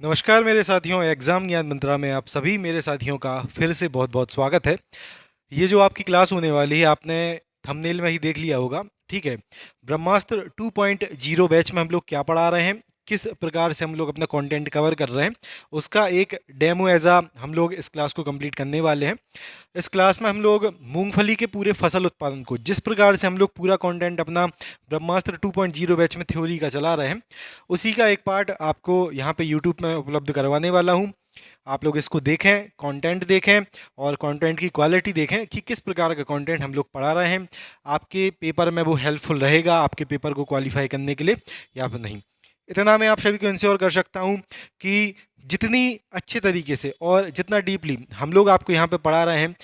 नमस्कार मेरे साथियों, एग्ज़ाम ज्ञान मंत्रा में आप सभी मेरे साथियों का फिर से बहुत बहुत स्वागत है। ये जो आपकी क्लास होने वाली है आपने थंबनेल में ही देख लिया होगा। ठीक है, ब्रह्मास्त्र 2.0 बैच में हम लोग क्या पढ़ा रहे हैं, किस प्रकार से हम लोग अपना कंटेंट कवर कर रहे हैं, उसका एक डेमो एज़ा हम लोग इस क्लास को कंप्लीट करने वाले हैं। इस क्लास में हम लोग मूंगफली के पूरे फसल उत्पादन को, जिस प्रकार से हम लोग पूरा कंटेंट अपना ब्रह्मास्त्र 2.0 बैच में थ्योरी का चला रहे हैं, उसी का एक पार्ट आपको यहाँ पे यूट्यूब में उपलब्ध करवाने वाला हूँ। आप लोग इसको देखें, कंटेंट देखें और कंटेंट की क्वालिटी देखें कि किस प्रकार का कंटेंट हम लोग पढ़ा रहे हैं। आपके पेपर में वो हेल्पफुल रहेगा आपके पेपर को क्वालिफाई करने के लिए या फिर नहीं। इतना मैं आप सभी को इंश्योर कर सकता हूँ कि जितनी अच्छे तरीके से और जितना डीपली हम लोग आपको यहाँ पे पढ़ा रहे हैं,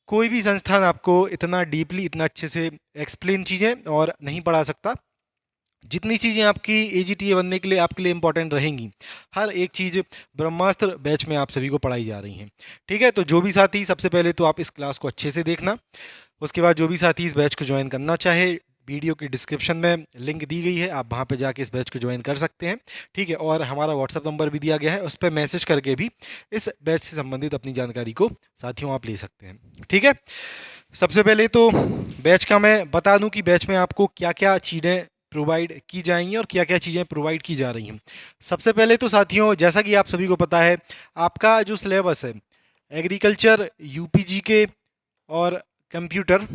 कोई भी संस्थान आपको इतना डीपली इतना अच्छे से एक्सप्लेन चीज़ें और नहीं पढ़ा सकता। जितनी चीज़ें आपकी एजीटीए बनने के लिए आपके लिए इंपॉर्टेंट रहेंगी, हर एक चीज़ ब्रह्मास्त्र बैच में आप सभी को पढ़ाई जा रही हैं। ठीक है, तो जो भी साथी, सबसे पहले तो आप इस क्लास को अच्छे से देखना। उसके बाद जो भी साथी इस बैच को ज्वाइन करना चाहे, वीडियो की डिस्क्रिप्शन में लिंक दी गई है, आप वहाँ पे जाके इस बैच को ज्वाइन कर सकते हैं। ठीक है, और हमारा व्हाट्सअप नंबर भी दिया गया है, उस पर मैसेज करके भी इस बैच से संबंधित अपनी जानकारी को साथियों आप ले सकते हैं। ठीक है, सबसे पहले तो बैच का मैं बता दूं कि बैच में आपको क्या क्या चीज़ें प्रोवाइड की जाएंगी और क्या क्या चीज़ें प्रोवाइड की जा रही हैं। सबसे पहले तो साथियों, जैसा कि आप सभी को पता है, आपका जो सिलेबस है एग्रीकल्चर, यूपीजी के और कंप्यूटर,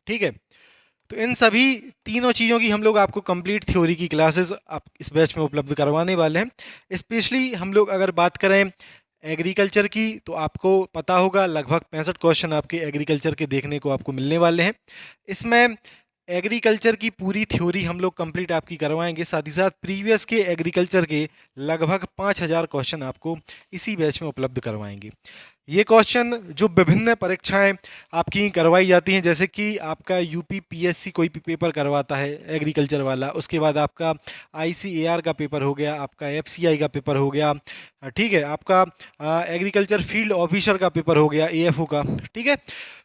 ठीक है, तो इन सभी तीनों चीज़ों की हम लोग आपको कंप्लीट थ्योरी की क्लासेस आप इस बैच में उपलब्ध करवाने वाले हैं। स्पेशली हम लोग अगर बात करें एग्रीकल्चर की, तो आपको पता होगा लगभग 65 क्वेश्चन आपके एग्रीकल्चर के देखने को आपको मिलने वाले हैं। इसमें एग्रीकल्चर की पूरी थ्योरी हम लोग कंप्लीट आपकी करवाएंगे, साथ ही साथ प्रीवियस के एग्रीकल्चर के लगभग 5000 क्वेश्चन आपको इसी बैच में उपलब्ध करवाएंगे। ये क्वेश्चन जो विभिन्न परीक्षाएं आपकी करवाई जाती हैं, जैसे कि आपका यूपी पीएससी कोई भी पेपर करवाता है एग्रीकल्चर वाला, उसके बाद आपका आईसीएआर का पेपर हो गया, आपका एफसीआई का पेपर हो गया, ठीक है, आपका एग्रीकल्चर फील्ड ऑफिसर का पेपर हो गया, एएफओ का। ठीक है,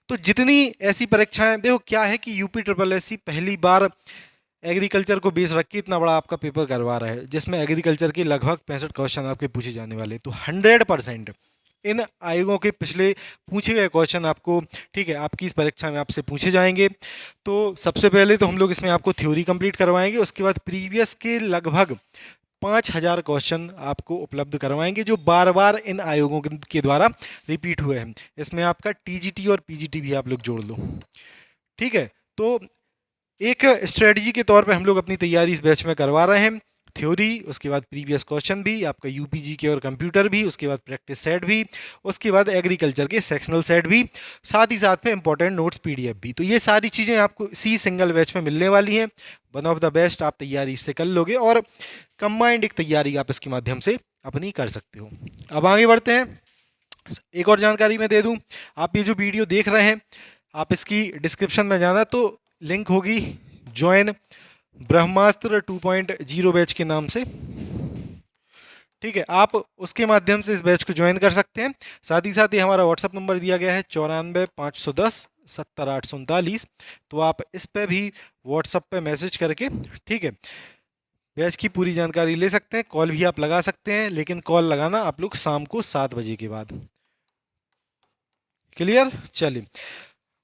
तो जितनी ऐसी परीक्षाएं, देखो क्या है कि यूपी ट्रिपल एससी पहली बार एग्रीकल्चर को बेस रख के इतना बड़ा आपका पेपर करवा रहा है, जिसमें एग्रीकल्चर के लगभग 65 क्वेश्चन आपके पूछे जाने वाले। तो 100% इन आयोगों के पिछले पूछे गए क्वेश्चन आपको, ठीक है, आपकी इस परीक्षा में आपसे पूछे जाएंगे। तो सबसे पहले तो हम लोग इसमें आपको थ्योरी कंप्लीट करवाएंगे, उसके बाद प्रीवियस के लगभग 5000 क्वेश्चन आपको उपलब्ध करवाएंगे, जो बार बार इन आयोगों के द्वारा रिपीट हुए हैं। इसमें आपका टीजीटी और पीजीटी भी आप लोग जोड़ लो। ठीक है, तो एक स्ट्रेटजी के तौर पे हम लोग अपनी तैयारी इस बैच में करवा रहे हैं। थ्योरी, उसके बाद प्रीवियस क्वेश्चन भी, आपका यूपीजी के और कंप्यूटर भी, उसके बाद प्रैक्टिस सेट भी, उसके बाद एग्रीकल्चर के सेक्शनल सेट भी, साथ ही साथ में इंपॉर्टेंट नोट्स पीडीएफ भी। तो ये सारी चीज़ें आपको इसी सिंगल बैच में मिलने वाली हैं। वन ऑफ द बेस्ट आप तैयारी इससे कर लोगे और कंबाइंड एक तैयारी आप इसके माध्यम से अपनी कर सकते हो। अब आगे बढ़ते हैं। एक और जानकारी मैं दे दूं, आप ये जो वीडियो देख रहे हैं, आप इसकी डिस्क्रिप्शन में जाना तो लिंक होगी ज्वाइन ब्रह्मास्त्र 2.0 बैच के नाम से। ठीक है, आप उसके माध्यम से इस बैच को ज्वाइन कर सकते हैं। साथ ही साथ ये हमारा व्हाट्सअप नंबर दिया गया है 94 510 70 839। तो आप इस पे भी व्हाट्सअप पे मैसेज करके, ठीक है, बैच की पूरी जानकारी ले सकते हैं। कॉल भी आप लगा सकते हैं, लेकिन कॉल लगाना आप लोग शाम को 7 बजे के बाद। क्लियर? चलिए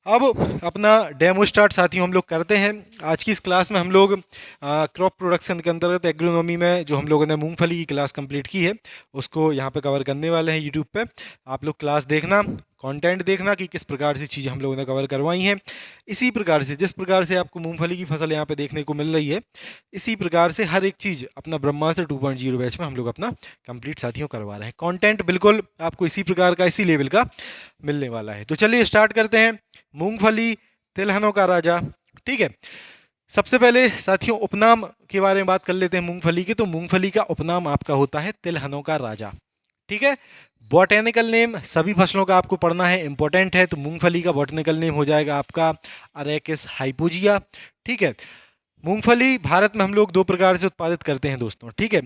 अब अपना डेमो स्टार्ट साथियों हम लोग करते हैं। आज की इस क्लास में हम लोग क्रॉप प्रोडक्शन के अंतर्गत एग्रोनॉमी में जो हम लोगों ने मूंगफली की क्लास कंप्लीट की है, उसको यहाँ पे कवर करने वाले हैं यूट्यूब पे। आप लोग क्लास देखना, कंटेंट देखना कि किस प्रकार से चीज़ें हम लोगों ने कवर करवाई हैं। इसी प्रकार से जिस प्रकार से आपको मूंगफली की फसल यहाँ पे देखने को मिल रही है, इसी प्रकार से हर एक चीज़ अपना ब्रह्मास्त्र 2.0 बैच में हम लोग अपना कंप्लीट साथियों करवा रहे हैं। कंटेंट बिल्कुल आपको इसी प्रकार का, इसी लेवल का मिलने वाला है। तो चलिए स्टार्ट करते हैं। मूंगफली तिलहनों का राजा। ठीक है, सबसे पहले साथियों उपनाम के बारे में बात कर लेते हैं मूंगफली के। तो मूंगफली का उपनाम आपका होता है तिलहनों का राजा। ठीक है, बॉटेनिकल नेम सभी फसलों का आपको पढ़ना है, इंपॉर्टेंट है। तो मूंगफली का बॉटेनिकल नेम हो जाएगा आपका अरेकिस हाइपोजिया। ठीक है, मूंगफली भारत में हम लोग दो प्रकार से उत्पादित करते हैं दोस्तों। ठीक है,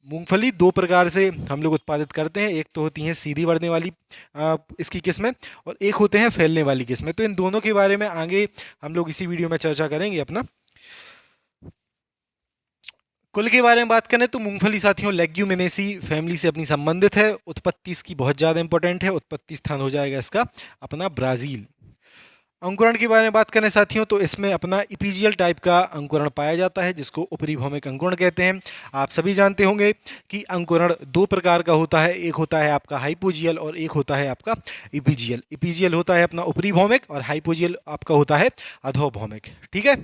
मूंगफली दो प्रकार से हम लोग उत्पादित करते हैं। एक तो होती है सीधी बढ़ने वाली इसकी किस्में, और एक होते हैं फैलने वाली किस्में। तो इन दोनों के बारे में आगे हम लोग इसी वीडियो में चर्चा करेंगे अपना। कुल के बारे में बात करें तो मूंगफली साथियों लेग्यूमिनेसी फैमिली से अपनी संबंधित है। उत्पत्ति इसकी बहुत ज़्यादा इंपॉर्टेंट है। उत्पत्ति स्थान हो जाएगा इसका अपना ब्राज़ील। अंकुरण के बारे में बात करें साथियों तो इसमें अपना इपीजियल टाइप का अंकुरण पाया जाता है, जिसको उपरिभौमिक अंकुरण कहते हैं। आप सभी जानते होंगे कि अंकुरण दो प्रकार का होता है, एक होता है आपका हाइपोजियल और एक होता है आपका इपीजियल। इपीजियल होता है अपना उपरिभौमिक और हाइपोजियल आपका होता है अधोभौमिक। ठीक है।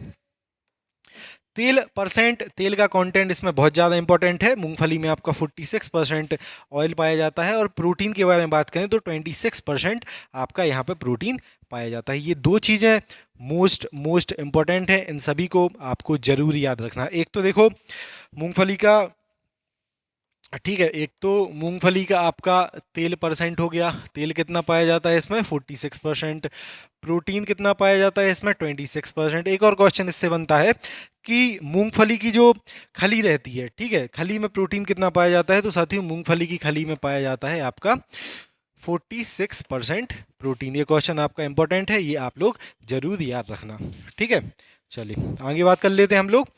तेल परसेंट, तेल का कंटेंट इसमें बहुत ज़्यादा इंपॉर्टेंट है। मूंगफली में आपका 46% ऑयल पाया जाता है और प्रोटीन के बारे में बात करें तो 26% आपका यहाँ पे प्रोटीन पाया जाता है। ये दो चीज़ें मोस्ट इंपॉर्टेंट है, इन सभी को आपको जरूर याद रखना। एक तो देखो मूंगफली का, ठीक है, एक तो मूंगफली का आपका तेल परसेंट हो गया, तेल कितना पाया जाता है इसमें 46%। प्रोटीन कितना पाया जाता है इसमें 26%। एक और क्वेश्चन इससे बनता है कि मूंगफली की जो खली रहती है, ठीक है, खली में प्रोटीन कितना पाया जाता है, तो साथियों मूंगफली की खली में पाया जाता है आपका 46% प्रोटीन। ये क्वेश्चन आपका इंपॉर्टेंट है, ये आप लोग जरूर याद रखना। ठीक है, चलिए आगे बात कर लेते हैं हम लोग।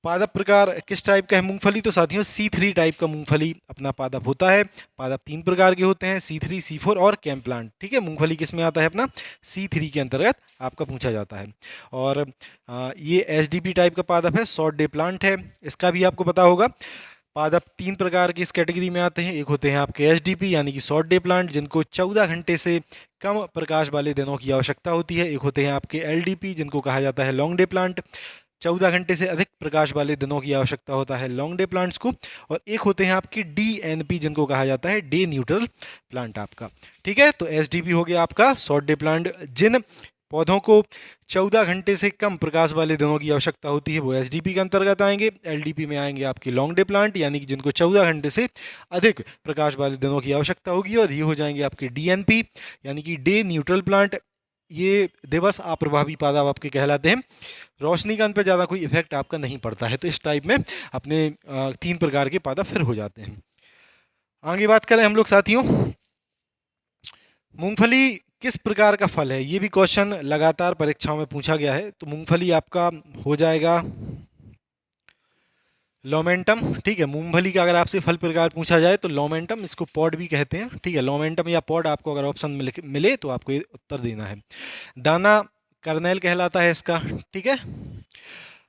पादप प्रकार किस टाइप का है मूंगफली, तो साथियों C3 टाइप का मूंगफली अपना पादप होता है। पादप तीन प्रकार के होते हैं, C3, C4 और कैम प्लांट। ठीक है, मूंगफली किस में आता है अपना C3 के अंतर्गत आपका पूछा जाता है। और ये SDP टाइप का पादप है, शॉर्ट डे प्लांट है। इसका भी आपको पता होगा। पादप तीन प्रकार की इस कैटेगरी में आते हैं, एक होते हैं आपके SDP यानी कि शॉर्ट डे प्लांट जिनको 14 घंटे से कम प्रकाश वाले दिनों की आवश्यकता होती है। एक होते हैं आपके LDP जिनको कहा जाता है लॉन्ग डे प्लांट, 14 घंटे से अधिक प्रकाश वाले दिनों की आवश्यकता होता है लॉन्ग डे प्लांट्स को। और एक होते हैं आपकी DNP जिनको कहा जाता है डे न्यूट्रल प्लांट आपका। ठीक है, तो SDP हो गया आपका शॉर्ट डे प्लांट। जिन पौधों को 14 घंटे से कम प्रकाश वाले दिनों की आवश्यकता होती है वो SDP के अंतर्गत आएंगे। LDP में आएंगे आपके लॉन्ग डे प्लांट यानी कि जिनको 14 घंटे से अधिक प्रकाश वाले दिनों की आवश्यकता होगी। और ये हो जाएंगे आपके DNP यानी कि डे न्यूट्रल प्लांट। ये दिवस अप्रभावी पादप आपके कहलाते हैं। रोशनी का इन पर ज़्यादा कोई इफेक्ट आपका नहीं पड़ता है, तो इस टाइप में अपने तीन प्रकार के पादप फिर हो जाते हैं। आगे बात करें हम लोग साथियों, मूंगफली किस प्रकार का फल है, ये भी क्वेश्चन लगातार परीक्षाओं में पूछा गया है। तो मूंगफली आपका हो जाएगा लोमेंटम। ठीक है, मूंगफली का अगर आपसे फल प्रकार पूछा जाए तो लोमेंटम, इसको पॉड भी कहते हैं। ठीक है, लोमेंटम या पॉड आपको अगर ऑप्शन मिले तो आपको ये उत्तर देना है। दाना कर्नेल कहलाता है इसका। ठीक है,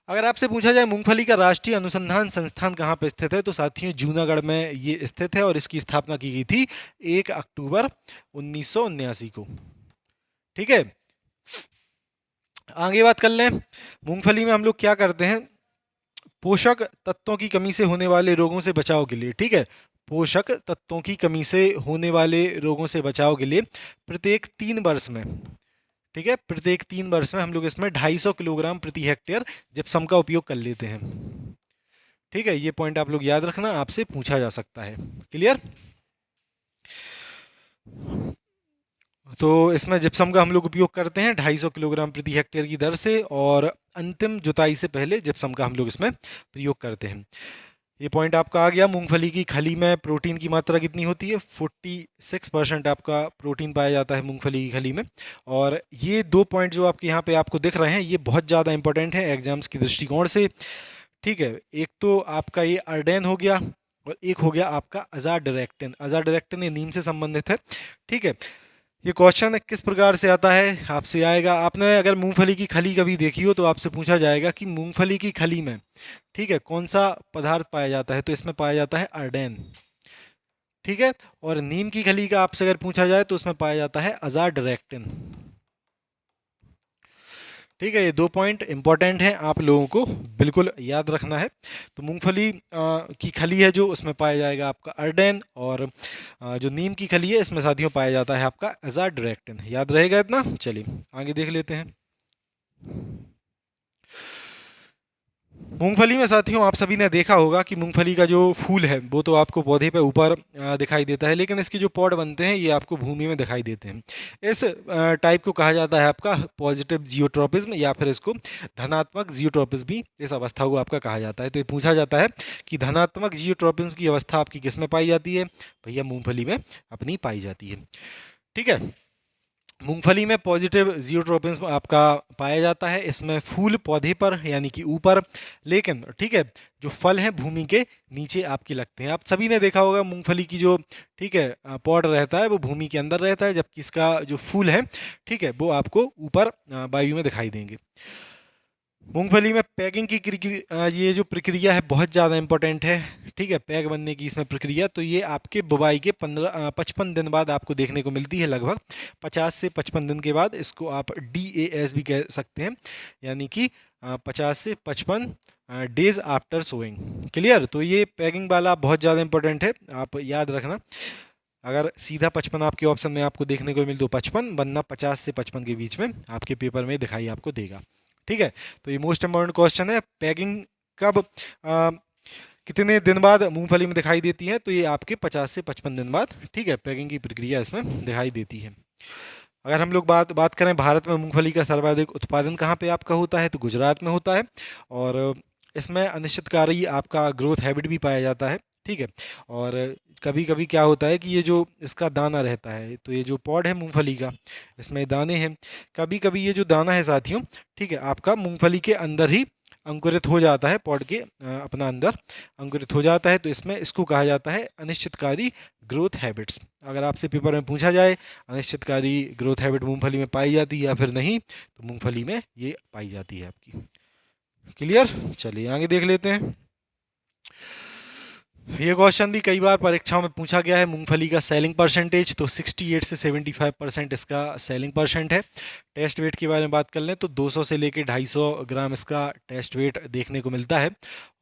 अगर आपसे पूछा जाए मूंगफली का राष्ट्रीय अनुसंधान संस्थान कहाँ पर स्थित है, तो साथियों जूनागढ़ में ये स्थित है और इसकी स्थापना की गई थी 1 अक्टूबर 1979 को। ठीक है, आगे बात कर लें। मूंगफली में हम लोग क्या करते हैं, पोषक तत्वों की कमी से होने वाले रोगों से बचाव के लिए, ठीक है, पोषक तत्वों की कमी से होने वाले रोगों से बचाव के लिए प्रत्येक 3 वर्ष में, ठीक है, प्रत्येक 3 वर्ष में हम लोग इसमें 250 किलोग्राम प्रति हेक्टेयर जिप्सम का उपयोग कर लेते हैं। ठीक है, ये पॉइंट आप लोग याद रखना, आपसे पूछा जा सकता है। क्लियर। तो इसमें जिप्सम का हम लोग उपयोग करते हैं 250 किलोग्राम प्रति हेक्टेयर की दर से, और अंतिम जुताई से पहले जिप्सम का हम लोग इसमें प्रयोग करते हैं। ये पॉइंट आपका आ गया। मूंगफली की खली में प्रोटीन की मात्रा कितनी होती है, 46% आपका प्रोटीन पाया जाता है मूंगफली की खली में। और ये दो पॉइंट जो आपके यहाँ पे आपको दिख रहे हैं ये बहुत ज़्यादा इंपॉर्टेंट है एग्जाम्स की दृष्टिकोण से। ठीक है, एक तो आपका ये अर्डेन हो गया और एक हो गया आपका अजाडिरेक्टिन। अजाडिरेक्टिन ये नीम से संबंधित है। ठीक है, ये क्वेश्चन किस प्रकार से आता है, आपसे आएगा, आपने अगर मूंगफली की खली कभी देखी हो तो आपसे पूछा जाएगा कि मूंगफली की खली में, ठीक है, कौन सा पदार्थ पाया जाता है, तो इसमें पाया जाता है अर्डेन। ठीक है, और नीम की खली का आपसे अगर पूछा जाए तो उसमें पाया जाता है अजाडिरेक्टिन। ठीक है, ये दो पॉइंट इंपॉर्टेंट हैं, आप लोगों को बिल्कुल याद रखना है। तो मूंगफली की खली है जो उसमें पाया जाएगा आपका अर्डेन, और जो नीम की खली है इसमें साथियों पाया जाता है आपका अजाडिरेक्टिन। याद रहेगा इतना। चलिए आगे देख लेते हैं। मूंगफली में साथियों आप सभी ने देखा होगा कि मूंगफली का जो फूल है वो तो आपको पौधे पे ऊपर दिखाई देता है, लेकिन इसके जो पॉड बनते हैं ये आपको भूमि में दिखाई देते हैं। इस टाइप को कहा जाता है आपका पॉजिटिव जियोट्रोपिज्म, या फिर इसको धनात्मक जियोट्रोपिज्म भी इस अवस्था को आपका कहा जाता है। तो ये पूछा जाता है कि धनात्मक जियोट्रोपिज्म की अवस्था आपकी किस में पाई जाती है, भैया मूंगफली में अपनी पाई जाती है। ठीक है, मूंगफली में पॉजिटिव जियोट्रोपिन आपका पाया जाता है। इसमें फूल पौधे पर यानी कि ऊपर, लेकिन ठीक है जो फल हैं भूमि के नीचे आपके लगते हैं। आप सभी ने देखा होगा मूंगफली की जो ठीक है पॉड रहता है वो भूमि के अंदर रहता है, जबकि इसका जो फूल है ठीक है वो आपको ऊपर वायु में दिखाई देंगे। मूंगफली में पैकिंग की ये जो प्रक्रिया है बहुत ज़्यादा इंपॉर्टेंट है। ठीक है, पैक बनने की इसमें प्रक्रिया, तो ये आपके बुवाई के 55 दिन बाद आपको देखने को मिलती है। लगभग 50 से 55 दिन के बाद इसको आप DAS भी कह सकते हैं, यानी कि 50 से 55 डेज आफ्टर सोइंग। क्लियर? तो ये पैकिंग वाला बहुत ज़्यादा इंपॉर्टेंट है, आप याद रखना। अगर सीधा 55 आपके ऑप्शन में आपको देखने को मिल तो 55, वरना 50 से 55 के बीच में आपके पेपर में दिखाई आपको देगा। ठीक है, तो ये मोस्ट इम्पॉर्टेंट क्वेश्चन है। पैकिंग कब कितने दिन बाद मूंगफली में दिखाई देती है? तो ये आपके 50 से 55 दिन बाद ठीक है पैकिंग की प्रक्रिया इसमें दिखाई देती है। अगर हम लोग बात करें भारत में मूंगफली का सर्वाधिक उत्पादन कहाँ पे आपका होता है, तो गुजरात में होता है। और इसमें अनिश्चितकारी आपका ग्रोथ हैबिट भी पाया जाता है। ठीक है, और कभी कभी क्या होता है कि ये जो इसका दाना रहता है, तो ये जो पॉड है मूंगफली का, इसमें दाने हैं। कभी कभी ये जो दाना है साथियों ठीक है आपका मूंगफली के अंदर ही अंकुरित हो जाता है, पॉड के अपना अंदर अंकुरित हो जाता है। तो इसमें इसको कहा जाता है अनिश्चितकारी ग्रोथ हैबिट्स। अगर आपसे पेपर में पूछा जाए अनिश्चितकारी ग्रोथ हैबिट मूंगफली में पाई जाती है या फिर नहीं, तो मूंगफली में ये पाई जाती है आपकी। क्लियर? चलिए आगे देख लेते हैं। ये क्वेश्चन भी कई बार परीक्षाओं में पूछा गया है। मूंगफली का सेलिंग परसेंटेज, तो 68 से 75% इसका सेलिंग परसेंट है। टेस्ट वेट के बारे में बात कर लें तो 200 से लेकर 250 ग्राम इसका टेस्ट वेट देखने को मिलता है।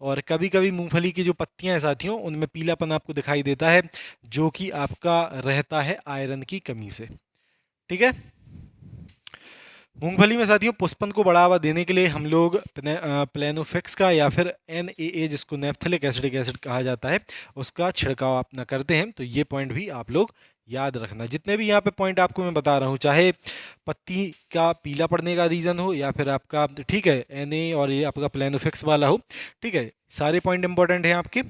और कभी कभी मूंगफली की जो पत्तियां हैं साथियों उनमें पीलापन आपको दिखाई देता है, जो कि आपका रहता है आयरन की कमी से। ठीक है, मूंगफली में साथियों पुष्पन को बढ़ावा देने के लिए हम लोग प्लेनोफिक्स का या फिर NAA जिसको नेफ्थलिक एसिडिक एसिड कहा जाता है उसका छिड़काव अपना करते हैं। तो ये पॉइंट भी आप लोग याद रखना। जितने भी यहाँ पे पॉइंट आपको मैं बता रहा हूँ, चाहे पत्ती का पीला पड़ने का रीज़न हो या फिर आपका ठीक है NA और ये आपका प्लेनोफिक्स वाला हो, ठीक है सारे पॉइंट इंपॉर्टेंट हैं आपके।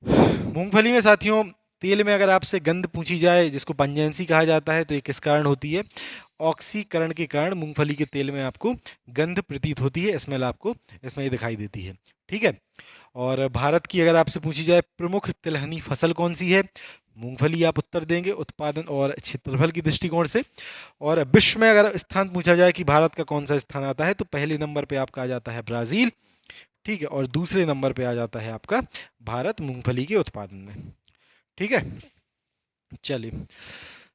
मूंगफली में साथियों तेल में अगर आपसे गंध पूछी जाए जिसको पंजेंसी कहा जाता है, तो ये किस कारण होती है? ऑक्सीकरण के कारण मूंगफली के तेल में आपको गंध प्रतीत होती है, स्मेल आपको इसमें ये दिखाई देती है। ठीक है, और भारत की अगर आपसे पूछी जाए प्रमुख तिलहनी फसल कौन सी है, मूंगफली आप उत्तर देंगे उत्पादन और क्षेत्रफल की दृष्टिकोण से। और विश्व में अगर स्थान पूछा जाए कि भारत का कौन सा स्थान आता है, तो पहले नंबर पे आपका आ जाता है ब्राज़ील। ठीक है, और दूसरे नंबर पे आ जाता है आपका भारत मूंगफली के उत्पादन में। ठीक है, चलिए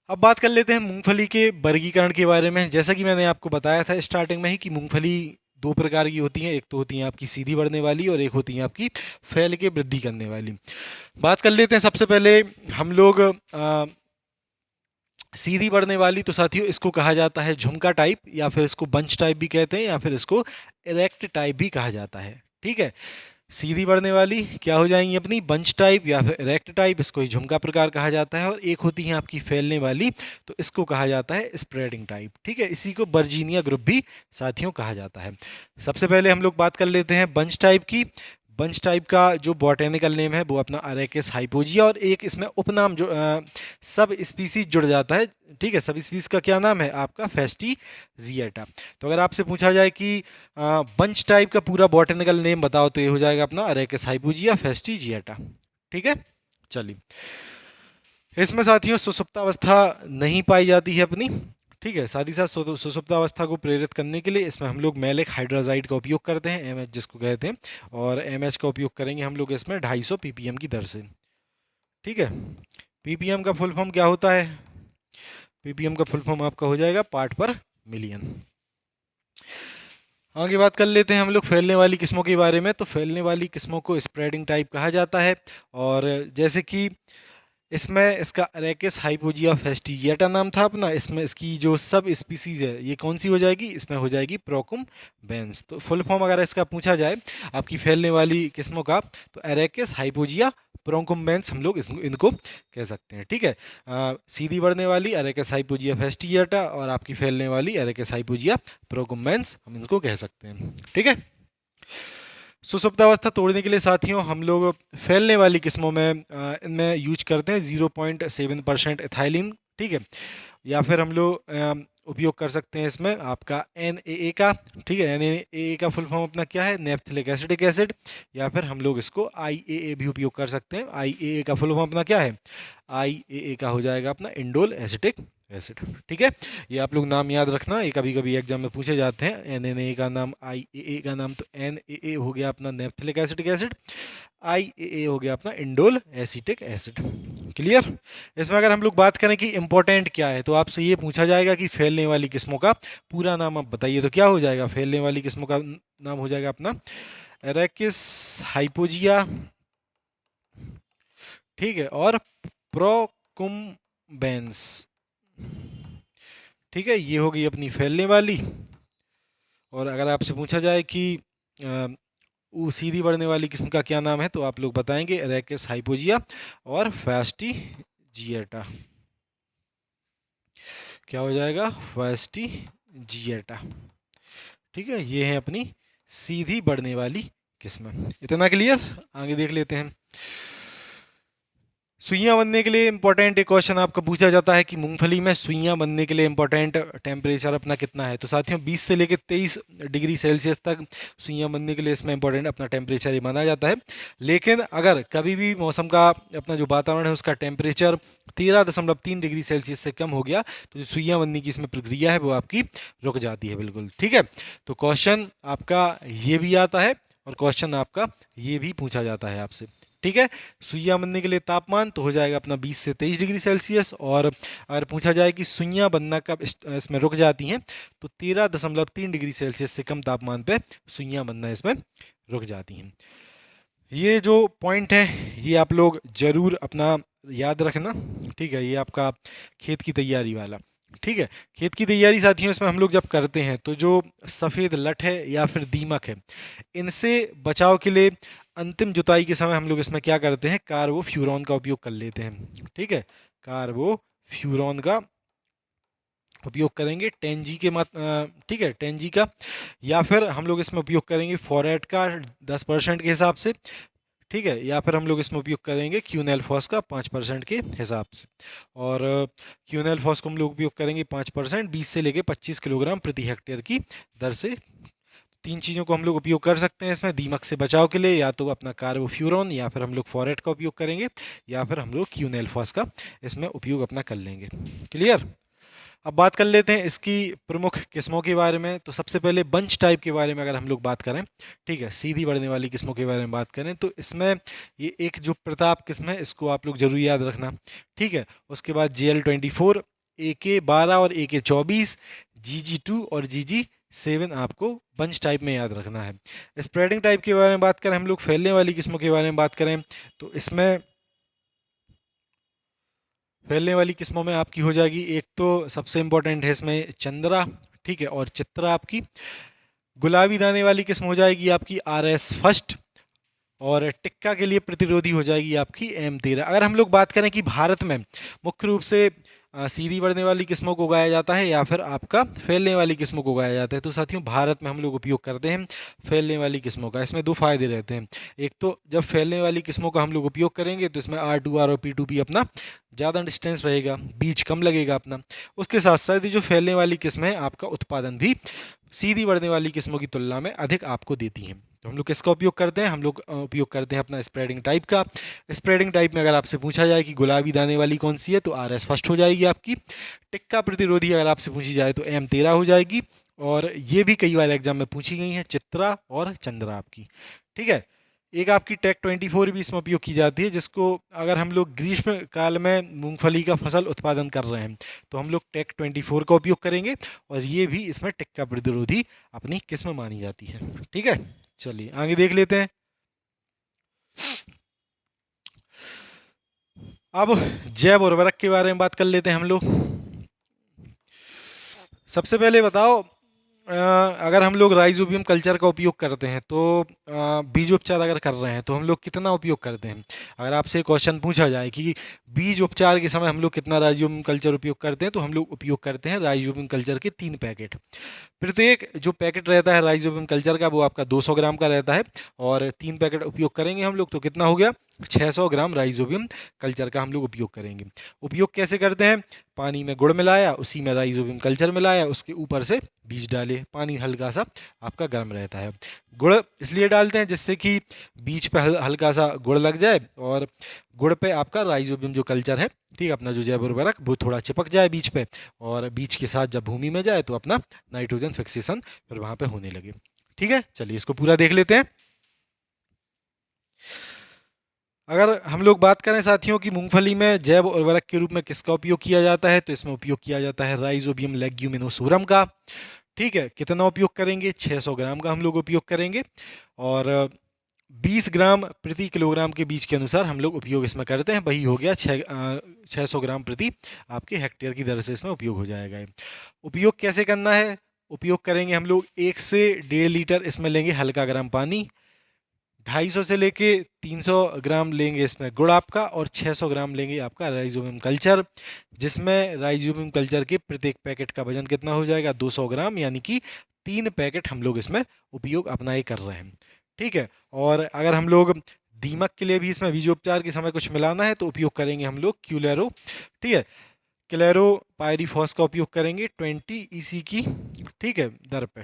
अब बात कर लेते हैं मूंगफली के वर्गीकरण के बारे में। जैसा कि मैंने आपको बताया था स्टार्टिंग में ही कि मूंगफली दो प्रकार की होती हैं, एक तो होती है आपकी सीधी बढ़ने वाली और एक होती है आपकी फैल के वृद्धि करने वाली। बात कर लेते हैं सबसे पहले हम लोग सीधी बढ़ने वाली। तो साथियों इसको कहा जाता है झुमका टाइप, या फिर इसको बंच टाइप भी कहते हैं, या फिर इसको इरेक्ट टाइप भी कहा जाता है। ठीक है, सीधी बढ़ने वाली क्या हो जाएंगी अपनी बंच टाइप या फिर इरेक्ट टाइप, इसको ही झुमका प्रकार कहा जाता है। और एक होती है आपकी फैलने वाली, तो इसको कहा जाता है स्प्रेडिंग टाइप। ठीक है, इसी को वर्जीनिया ग्रुप भी साथियों कहा जाता है। सबसे पहले हम लोग बात कर लेते हैं बंच टाइप की। बंच टाइप का जो बॉटेनिकल नेम है वो अपना अरेकिस हाइपोजिया, और एक इसमें उपनाम जो सब स्पीसीज जुड़ जाता है। ठीक है, सब स्पीसीज का क्या नाम है आपका फेस्टीजिएटा। तो अगर आपसे पूछा जाए कि बंच टाइप का पूरा बॉटेनिकल नेम बताओ, तो ये हो जाएगा अपना अरेकिस हाइपोजिया फेस्टीजिएटा। ठीक है, चलिए इसमें साथियों सुसुप्तावस्था नहीं पाई जाती है अपनी। ठीक है, साथ ही साथ सुसुप्तावस्था को प्रेरित करने के लिए इसमें हम लोग मैलिक हाइड्राजाइड का उपयोग करते हैं, MH जिसको कहते हैं, और MH का उपयोग करेंगे हम लोग इसमें 250 ppm की दर से। ठीक है, ppm का फुल फॉर्म क्या होता है? ppm का फुल फॉर्म आपका हो जाएगा पार्ट पर मिलियन। आगे बात कर लेते हैं हम लोग फैलने वाली किस्मों के बारे में। तो फैलने वाली किस्मों को स्प्रेडिंग टाइप कहा जाता है, और जैसे कि इसमें इसका अरेकिस हाइपोजिया फेस्टीजिएटा नाम था अपना, इसमें इसकी जो सब स्पीसीज है ये कौन सी हो जाएगी? इसमें हो जाएगी प्रोकुम्बेंस। तो फुल फॉर्म अगर इसका पूछा जाए आपकी फैलने वाली किस्मों का, तो अरेकिस हाइपोजिया प्रोकुम्बेंस हम लोग इनको कह सकते हैं। ठीक है, सीधी बढ़ने वाली अरेकिस हाइपोजिया फेस्टीजिएटा, और आपकी फैलने वाली अरेकिस हाइपोजिया प्रोकुम्बेंस हम इनको कह सकते हैं। ठीक है, सुसुप्तावस्था तोड़ने के लिए साथियों हम लोग फैलने वाली किस्मों में इनमें यूज करते हैं 0.7% एथाइलिन। ठीक है, या फिर हम लोग उपयोग कर सकते हैं इसमें आपका NaA का, ठीक है। NaA का फुल फॉर्म अपना क्या है, नेप्थलिक एसिटिक एसिड, या फिर हम लोग इसको IAA भी उपयोग कर सकते हैं। IAA का फुल फॉर्म अपना क्या है, IAA का हो जाएगा अपना इंडोल एसिटिक एसिड, ठीक है। ये आप लोग नाम याद रखना, ये कभी कभी एग्जाम में पूछे जाते हैं। NaA का नाम, IAA का नाम, तो NaA हो गया अपना नेप्थलिक एसिटिक एसिड, IAA हो गया अपना इंडोल एसिटिक एसिड। क्लियर। इसमें अगर हम लोग बात करें कि इंपॉर्टेंट क्या है, तो आपसे ये पूछा जाएगा कि फैलने वाली किस्मों का पूरा नाम आप बताइए, तो क्या हो जाएगा, फैलने वाली किस्मों का नाम हो जाएगा अपना एरेकिस हाइपोजिया, ठीक है, और प्रोकुम्बेंस, ठीक है। ये हो गई अपनी फैलने वाली। और अगर आपसे पूछा जाए कि सीधी बढ़ने वाली किस्म का क्या नाम है, तो आप लोग बताएंगे एरेकिस हाइपोजिया और फास्टिजिएटा। क्या हो जाएगा, फास्टिजिएटा, ठीक है। ये है अपनी सीधी बढ़ने वाली किस्म। इतना क्लियर। आगे देख लेते हैं। सुइयां बनने के लिए इंपॉर्टेंट एक क्वेश्चन आपका पूछा जाता है कि मूंगफली में सुइयां बनने के लिए इंपॉर्टेंट टेम्परेचर अपना कितना है। तो साथियों 20 से लेकर 23 डिग्री सेल्सियस तक सुइयां बनने के लिए इसमें इंपॉर्टेंट अपना टेम्परेचर ही माना जाता है। लेकिन अगर कभी भी मौसम का अपना जो वातावरण है उसका टेम्परेचर 13.3 डिग्री सेल्सियस से कम हो गया, तो जो सुइयां बनने की इसमें प्रक्रिया है वो आपकी रुक जाती है, बिल्कुल, ठीक है। तो क्वेश्चन आपका ये भी आता है और क्वेश्चन आपका ये भी पूछा जाता है आपसे, ठीक है। सुइयां बनने के लिए तापमान तो हो जाएगा अपना 20 से 23 डिग्री सेल्सियस, और अगर पूछा जाए कि सुइयां बनना कब इसमें रुक जाती हैं, तो 13.3 डिग्री सेल्सियस से कम तापमान पे सुइयां बनना इसमें रुक जाती हैं। ये जो पॉइंट है ये आप लोग जरूर अपना याद रखना, ठीक है। ये आपका खेत की तैयारी वाला, ठीक है। खेत की तैयारी साथियों इसमें हम लोग जब करते हैं तो जो सफ़ेद लट है या फिर दीमक है, इनसे बचाव के लिए अंतिम जुताई के समय हम लोग इसमें क्या करते हैं, कार्बोफ्यूरॉन का उपयोग कर लेते हैं, ठीक है। कार्बोफ्यूरॉन का उपयोग करेंगे 10G के ठीक है, 10G का, या फिर हम लोग इसमें उपयोग करेंगे फॉरेट का 10% के हिसाब से, ठीक है, या फिर हम लोग इसमें उपयोग करेंगे क्यूनेलफॉस का 5% के हिसाब से। और क्यूनेलफॉस को हम लोग उपयोग करेंगे 5%, 20 से लेके 25 किलोग्राम प्रति हेक्टेयर की दर से। तीन चीज़ों को हम लोग उपयोग कर सकते हैं इसमें दीमक से बचाव के लिए, या तो अपना कार्बोफ्यूरॉन, या फिर हम लोग फॉरेट का उपयोग करेंगे, या फिर हम लोग क्यूनेलफॉस का इसमें उपयोग अपना कर लेंगे। क्लियर। अब बात कर लेते हैं इसकी प्रमुख किस्मों के बारे में। तो सबसे पहले बंच टाइप के बारे में अगर हम लोग बात करें, ठीक है, सीधी बढ़ने वाली किस्मों के बारे में बात करें, तो इसमें ये एक जो प्रताप किस्म है इसको आप लोग जरूर याद रखना, ठीक है। उसके बाद JL24, AK12 और AK24, GG2 और GG7 आपको बंच टाइप में याद रखना है। स्प्रेडिंग टाइप के बारे में बात करें, हम लोग फैलने वाली किस्मों के बारे में बात करें, तो इसमें फैलने वाली किस्मों में आपकी हो जाएगी, एक तो सबसे इंपॉर्टेंट है इसमें चंद्रा, ठीक है, और चित्रा आपकी। गुलाबी दाने वाली किस्म हो जाएगी आपकी RS फर्स्ट, और टिक्का के लिए प्रतिरोधी हो जाएगी आपकी M13। अगर हम लोग बात करें कि भारत में मुख्य रूप से सीधी बढ़ने वाली किस्मों को उगाया जाता है या फिर आपका फैलने वाली किस्मों को उगाया जाता है, तो साथियों भारत में हम लोग उपयोग करते हैं फैलने वाली किस्मों का। इसमें दो फायदे रहते हैं, एक तो जब फैलने वाली किस्मों का हम लोग उपयोग करेंगे तो इसमें R2R और P2P अपना ज़्यादा डिस्टेंस रहेगा, बीज कम लगेगा अपना। उसके साथ साथ ये जो फैलने वाली किस्म है आपका उत्पादन भी सीधी बढ़ने वाली किस्मों की तुलना में अधिक आपको देती हैं। तो हम लोग किसका उपयोग करते हैं, हम लोग उपयोग करते हैं अपना स्प्रेडिंग टाइप का। स्प्रेडिंग टाइप में अगर आपसे पूछा जाए कि गुलाबी दाने वाली कौन सी है, तो RS फर्स्ट हो जाएगी आपकी। टिक्का प्रतिरोधी अगर आपसे पूछी जाए तो M13 हो जाएगी। और ये भी कई बार एग्जाम में पूछी गई है, चित्रा और चंद्रा आपकी, ठीक है। एक आपकी टेक 24 भी इसमें उपयोग की जाती है, जिसको अगर हम लोग ग्रीष्म काल में मूंगफली का फसल उत्पादन कर रहे हैं तो हम लोग टेक 24 का उपयोग करेंगे, और ये भी इसमें टिक्का प्रतिरोधी अपनी किस्म मानी जाती है, ठीक है। चलिए आगे देख लेते हैं। अब जैव उर्वरक के बारे में बात कर लेते हैं हम लोग। सबसे पहले बताओ, अगर हम लोग राइजोबियम कल्चर का उपयोग करते हैं तो बीजोपचार अगर कर रहे हैं तो हम लोग कितना उपयोग करते हैं। अगर आपसे क्वेश्चन पूछा जाए कि बीज उपचार के समय हम लोग कितना राइजोबियम कल्चर उपयोग करते हैं, तो हम लोग उपयोग करते हैं राइजोबियम कल्चर के 3 पैकेट। प्रत्येक जो पैकेट रहता है राइजोबियम कल्चर का वो आपका 200 ग्राम का रहता है, और 3 पैकेट उपयोग करेंगे हम लोग तो कितना हो गया, 600 ग्राम राइजोबियम कल्चर का हम लोग उपयोग करेंगे। उपयोग कैसे करते हैं? पानी में गुड़ मिलाया, उसी में राइजोबियम कल्चर मिलाया, उसके ऊपर से बीज डाले। पानी हल्का सा आपका गर्म रहता है। गुड़ इसलिए डालते हैं जिससे कि बीज पे हल्का सा गुड़ लग जाए और गुड़ पे आपका राइजोबियम जो कल्चर है, ठीक है, अपना जो जैव उर्वरक वो थोड़ा चिपक जाए बीज पे, और बीज के साथ जब भूमि में जाए तो अपना नाइट्रोजन फिक्सेशन फिर वहाँ पे होने लगे। ठीक है, चलिए इसको पूरा देख लेते हैं। अगर हम लोग बात करें साथियों की मूंगफली में जैव उर्वरक के रूप में किसका उपयोग किया जाता है, तो इसमें उपयोग किया जाता है राइजोबियम लेग्यूमिनोसोरम का। ठीक है, कितना उपयोग करेंगे? 600 ग्राम का हम लोग उपयोग करेंगे, और 20 ग्राम प्रति किलोग्राम के बीज के अनुसार हम लोग उपयोग इसमें करते हैं। वही हो गया 600 ग्राम प्रति आपके हेक्टेयर की दर से इसमें उपयोग हो जाएगा। उपयोग कैसे करना है? उपयोग करेंगे हम लोग 1 से 1.5 लीटर इसमें लेंगे हल्का गर्म पानी, 250 से लेके 300 ग्राम लेंगे इसमें गुड़ आपका, और 600 ग्राम लेंगे आपका राइजोबियम कल्चर, जिसमें राइजोबियम कल्चर के प्रत्येक पैकेट का वजन कितना हो जाएगा? 200 ग्राम, यानी कि 3 पैकेट हम लोग इसमें उपयोग अपना ये कर रहे हैं। ठीक है, और अगर हम लोग दीमक के लिए भी इसमें बीजोपचार के समय कुछ मिलाना है तो उपयोग करेंगे हम लोग क्यूलेरो, ठीक है, क्लेरो पायरीफॉस का उपयोग करेंगे 20 EC की, ठीक है, दर पे।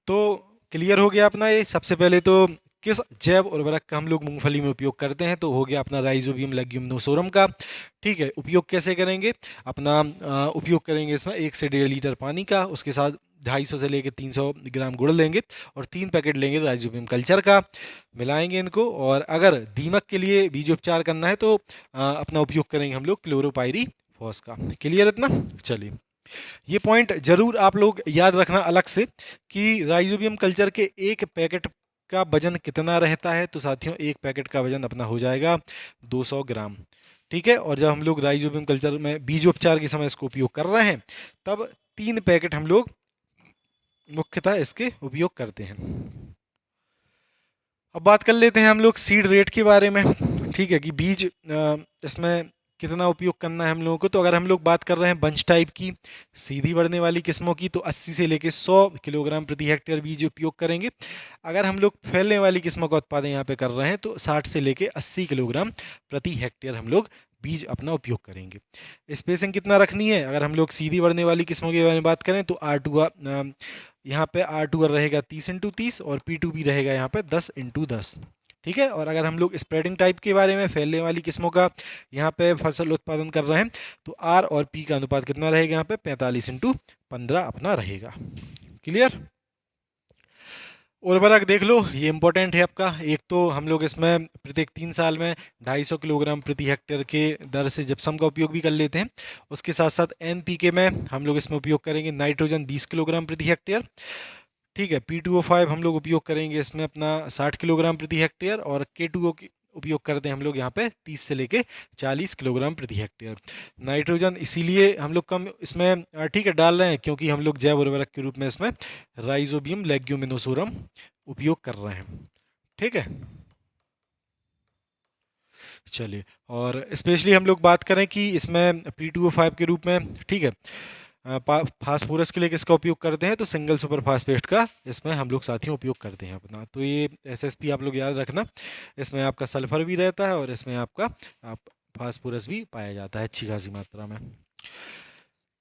तो क्लियर हो गया अपना ये। सबसे पहले तो किस जैव उर्वरक का हम लोग मूंगफली में उपयोग करते हैं, तो हो गया अपना राइजोबियम लेग्यूमिनोसोरम का। ठीक है, उपयोग कैसे करेंगे? अपना उपयोग करेंगे इसमें 1 से 1.5 लीटर पानी का, उसके साथ 250 से लेकर 300 ग्राम गुड़ लेंगे, और 3 पैकेट लेंगे राइजोबियम कल्चर का, मिलाएंगे इनको। और अगर दीमक के लिए बीजोपचार करना है तो अपना उपयोग करेंगे हम लोग क्लोरोपायरीफॉस का। क्लियर इतना? चलिए, ये पॉइंट जरूर आप लोग याद रखना अलग से कि राइजोबियम कल्चर के एक पैकेट का वजन कितना रहता है। तो साथियों, एक पैकेट का वजन अपना हो जाएगा 200 ग्राम। ठीक है, और जब हम लोग राइजोबियम कल्चर में बीजोपचार के समय इसको उपयोग कर रहे हैं, तब 3 पैकेट हम लोग मुख्यतः इसके उपयोग करते हैं। अब बात कर लेते हैं हम लोग सीड रेट के बारे में। ठीक है, कि बीज इसमें कितना उपयोग करना है हम लोगों को। तो अगर हम लोग बात कर रहे हैं बंच टाइप की सीधी बढ़ने वाली किस्मों की, तो 80 से लेकर 100 किलोग्राम प्रति हेक्टेयर बीज उपयोग करेंगे। अगर हम लोग फैलने वाली किस्मों का उत्पादन यहाँ पे कर रहे हैं, तो 60 से लेकर 80 किलोग्राम प्रति हेक्टेयर हम लोग बीज अपना उपयोग करेंगे। स्पेसिंग कितना रखनी है? अगर हम लोग सीधी बढ़ने वाली किस्मों के बारे में बात करें, तो R2 यहाँ पे R2 रहेगा 30x30 और P2B रहेगा यहाँ पे 10x10। ठीक है, और अगर हम लोग स्प्रेडिंग टाइप के बारे में, फैलने वाली किस्मों का यहाँ पे फसल उत्पादन कर रहे हैं, तो R और P का अनुपात कितना रहेगा? यहाँ पे 45x15 अपना रहेगा। क्लियर? उर्वरक देख लो, ये इंपॉर्टेंट है आपका। एक तो हम लोग इसमें प्रत्येक 3 साल में 250 किलोग्राम प्रति हेक्टेयर के दर से जिप्सम का उपयोग भी कर लेते हैं। उसके साथ साथ NPK में हम लोग इसमें उपयोग करेंगे नाइट्रोजन 20 किलोग्राम प्रति हेक्टेयर। ठीक है, P2O5 हम लोग उपयोग करेंगे इसमें अपना 60 किलोग्राम प्रति हेक्टेयर, और K2O उपयोग करते हैं हम लोग यहाँ पे 30 से लेके 40 किलोग्राम प्रति हेक्टेयर। नाइट्रोजन इसीलिए हम लोग कम इसमें ठीक है डाल रहे हैं, क्योंकि हम लोग जैव उर्वरक के रूप में इसमें राइजोबियम लेग्यूमिनोसोरम उपयोग कर रहे हैं। ठीक है, चलिए, और स्पेशली हम लोग बात करें कि इसमें P2O5 के रूप में, ठीक है, फास्फोरस के लिए किसका उपयोग करते हैं, तो सिंगल सुपर फास्फेट का इसमें हम लोग साथियों उपयोग करते हैं अपना। तो ये SSP आप लोग याद रखना, इसमें आपका सल्फर भी रहता है और इसमें आपका फास्फोरस भी पाया जाता है अच्छी खासी मात्रा में।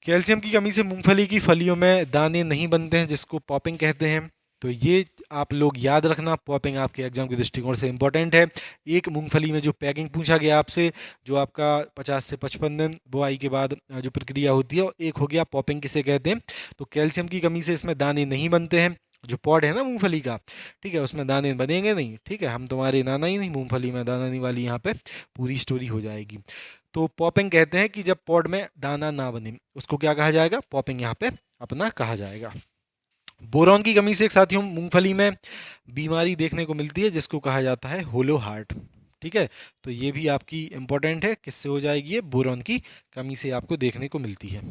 कैल्शियम की कमी से मूंगफली की फलियों में दाने नहीं बनते हैं, जिसको पॉपिंग कहते हैं। तो ये आप लोग याद रखना, पॉपिंग आपके एग्जाम के दृष्टिकोण से इंपॉर्टेंट है। एक मूंगफली में जो पैकिंग पूछा गया आपसे, जो आपका 50 से 55 दिन बुआई के बाद जो प्रक्रिया होती है, और एक हो गया पॉपिंग किसे कहते हैं। तो कैल्शियम की कमी से इसमें दाने नहीं बनते हैं। जो पॉड है ना मूंगफली का, ठीक है, उसमें दाने बनेंगे नहीं। ठीक है, हम तुम्हारे नाना ही नहीं, मूंगफली में दाना नहीं वाली यहाँ पे पूरी स्टोरी हो जाएगी। तो पॉपिंग कहते हैं कि जब पॉड में दाना ना बने, उसको क्या कहा जाएगा? पॉपिंग यहाँ पे अपना कहा जाएगा। बोरॉन की कमी से एक साथियों मूंगफली में बीमारी देखने को मिलती है, जिसको कहा जाता है होलो हार्ट। ठीक है, तो ये भी आपकी इंपॉर्टेंट है, किससे हो जाएगी? ये बोरॉन की कमी से आपको देखने को मिलती है।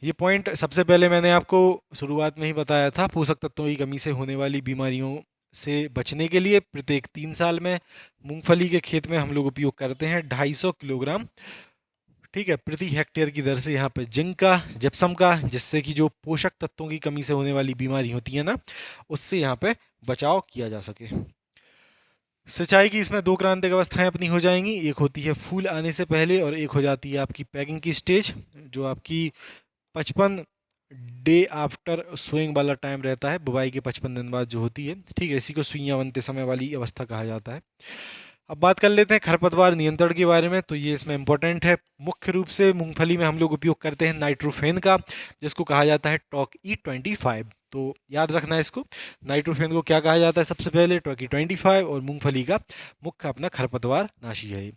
ये पॉइंट सबसे पहले मैंने आपको शुरुआत में ही बताया था। पोषक तत्वों की कमी से होने वाली बीमारियों से बचने के लिए प्रत्येक 3 साल में मूंगफली के खेत में हम लोग उपयोग करते हैं 250 किलोग्राम, ठीक है, प्रति हेक्टेयर की दर से यहाँ पे जिंक का, जिप्सम का, जिससे कि जो पोषक तत्वों की कमी से होने वाली बीमारी होती है ना, उससे यहाँ पे बचाव किया जा सके। सिंचाई की इसमें दो क्रांतिक अवस्थाएं अपनी हो जाएंगी। एक होती है फूल आने से पहले और एक हो जाती है आपकी पैकिंग की स्टेज, जो आपकी 55 डे आफ्टर सोइंग वाला टाइम रहता है, बुवाई के 55 दिन बाद जो होती है। ठीक है, इसी को सुइयां बनते समय वाली अवस्था कहा जाता है। अब बात कर लेते हैं खरपतवार नियंत्रण के बारे में। तो ये इसमें इंपॉर्टेंट है। मुख्य रूप से मूंगफली में हम लोग उपयोग करते हैं नाइट्रोफेन का, जिसको कहा जाता है टॉक-ई-25। तो याद रखना है इसको। नाइट्रोफेन को क्या कहा जाता है? सबसे पहले टॉक-ई-25, और मूंगफली का मुख्य अपना खरपतवार नाशी है ये।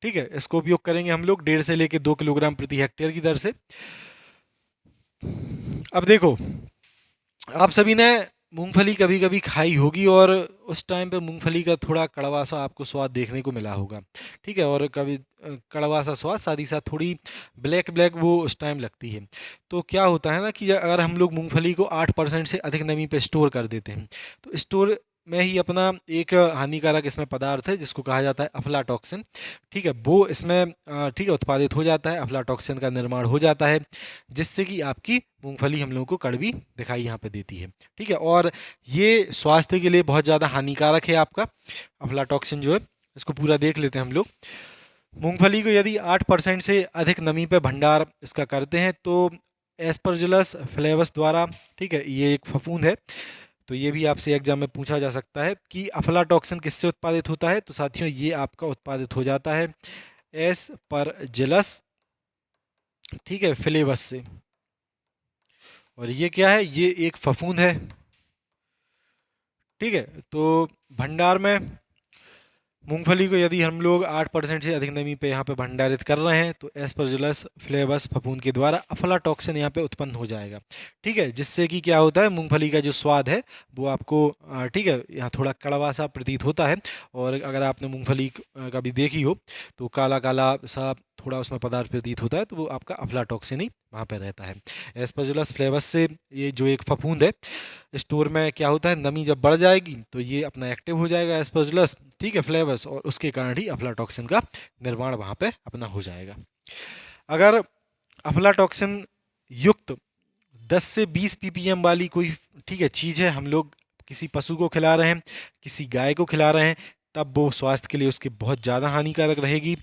ठीक है, इसको उपयोग करेंगे हम लोग 1.5 से लेकर 2 किलोग्राम प्रति हेक्टेयर की दर से। अब देखो, आप सभी ने मूंगफली कभी कभी खाई होगी, और उस टाइम पे मूंगफली का थोड़ा कड़वा सा आपको स्वाद देखने को मिला होगा। ठीक है, और कभी कड़वा सा स्वाद, साथ ही साथ थोड़ी ब्लैक ब्लैक वो उस टाइम लगती है। तो क्या होता है ना कि अगर हम लोग मूंगफली को 8% से अधिक नमी पे स्टोर कर देते हैं, तो स्टोर में ही अपना एक हानिकारक इसमें पदार्थ है जिसको कहा जाता है अफ्लाटॉक्सिन। ठीक है, वो इसमें ठीक है उत्पादित हो जाता है, अफ्लाटॉक्सिन का निर्माण हो जाता है, जिससे कि आपकी मूंगफली हम लोगों को कड़वी दिखाई यहाँ पे देती है। ठीक है, और ये स्वास्थ्य के लिए बहुत ज़्यादा हानिकारक है आपका अफ्लाटॉक्सिन जो है। इसको पूरा देख लेते हैं हम लोग। मूंगफली को यदि 8% से अधिक नमी पे भंडार इसका करते हैं, तो एस्परजिलस फ्लेवस द्वारा, ठीक है, ये एक फफूंद है, तो ये भी आपसे एग्जाम में पूछा जा सकता है कि अफ्लाटॉक्सिन किससे उत्पादित होता है। तो साथियों, ये आपका उत्पादित हो जाता है एस्परजिलस, ठीक है, फ्लेवस से। और ये क्या है? ये एक फफूंद है। ठीक है, तो भंडार में मूंगफली को यदि हम लोग 8% से अधिक नमी पे यहाँ पे भंडारित कर रहे हैं, तो एस्परजिलस फ्लेवस फफूंद के द्वारा अफ्लाटॉक्सिन यहाँ पे उत्पन्न हो जाएगा। ठीक है, जिससे कि क्या होता है, मूंगफली का जो स्वाद है वो आपको ठीक है यहाँ थोड़ा कड़वा सा प्रतीत होता है। और अगर आपने मूंगफली कभी देखी हो तो काला काला सा थोड़ा उसमें पदार्थ प्रतीत होता है, तो वो आपका अफ्लाटॉक्सिन ही वहाँ पे रहता है। एस्परजिलस फ्लेवस से ये जो एक फफूंद है, स्टोर में क्या होता है, नमी जब बढ़ जाएगी तो ये अपना एक्टिव हो जाएगा एस्परजिलस, ठीक है, फ्लेवस, और उसके कारण ही अफ्लाटॉक्सिन का निर्माण वहाँ पे अपना हो जाएगा। अगर अफ्लाटॉक्सिन युक्त 10 से 20 ppm वाली कोई, ठीक है, चीज़ है, हम लोग किसी पशु को खिला रहे हैं, किसी गाय को खिला रहे हैं, तब वो स्वास्थ्य के लिए उसकी बहुत ज़्यादा हानिकारक रहेगी।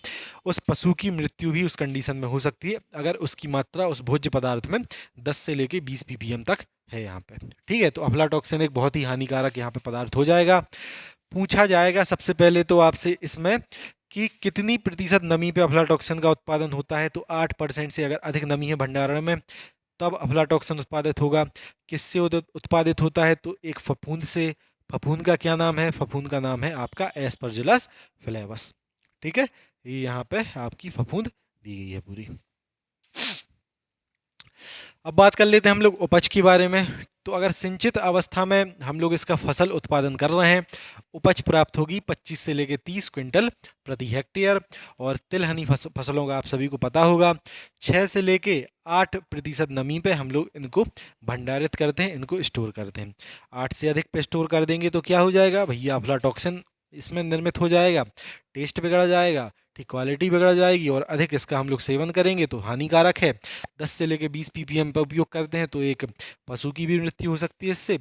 उस पशु की मृत्यु भी उस कंडीशन में हो सकती है अगर उसकी मात्रा उस भोज्य पदार्थ में 10 से लेके 20 ppm तक है यहाँ पे। ठीक है, तो अफ्लाटॉक्सिन एक बहुत ही हानिकारक यहाँ पे पदार्थ हो जाएगा। पूछा जाएगा सबसे पहले तो आपसे इसमें कि कितनी प्रतिशत नमी पे अफ्लाटॉक्सिन का उत्पादन होता है। तो 8% से अगर अधिक नमी है भंडारण में, तब अफ्लाटॉक्सिन उत्पादित होगा। किससे उत्पादित होता है? तो एक फफूंद से। फफूंद का क्या नाम है? फफूंद का नाम है आपका एस्परजिलस फ्लेवस। ठीक है, ये यहाँ पे आपकी फफूंद दी गई है पूरी। अब बात कर लेते हैं हम लोग उपज के बारे में। तो अगर सिंचित अवस्था में हम लोग इसका फसल उत्पादन कर रहे हैं, उपज प्राप्त होगी 25 से लेकर 30 क्विंटल प्रति हेक्टेयर। और तिलहनी फसलों का आप सभी को पता होगा, 6 से लेके 8% नमी पे हम लोग इनको भंडारित करते हैं, इनको स्टोर करते हैं। 8 से अधिक पे स्टोर कर देंगे तो क्या हो जाएगा भैया? अफ्लाटॉक्सिन इसमें निर्मित हो जाएगा, टेस्ट बिगड़ जाएगा, ठीक, क्वालिटी बिगड़ जाएगी, और अधिक इसका हम लोग सेवन करेंगे तो हानिकारक है। 10 से लेकर 20 ppm पर उपयोग करते हैं तो एक पशु की भी मृत्यु हो सकती है इससे।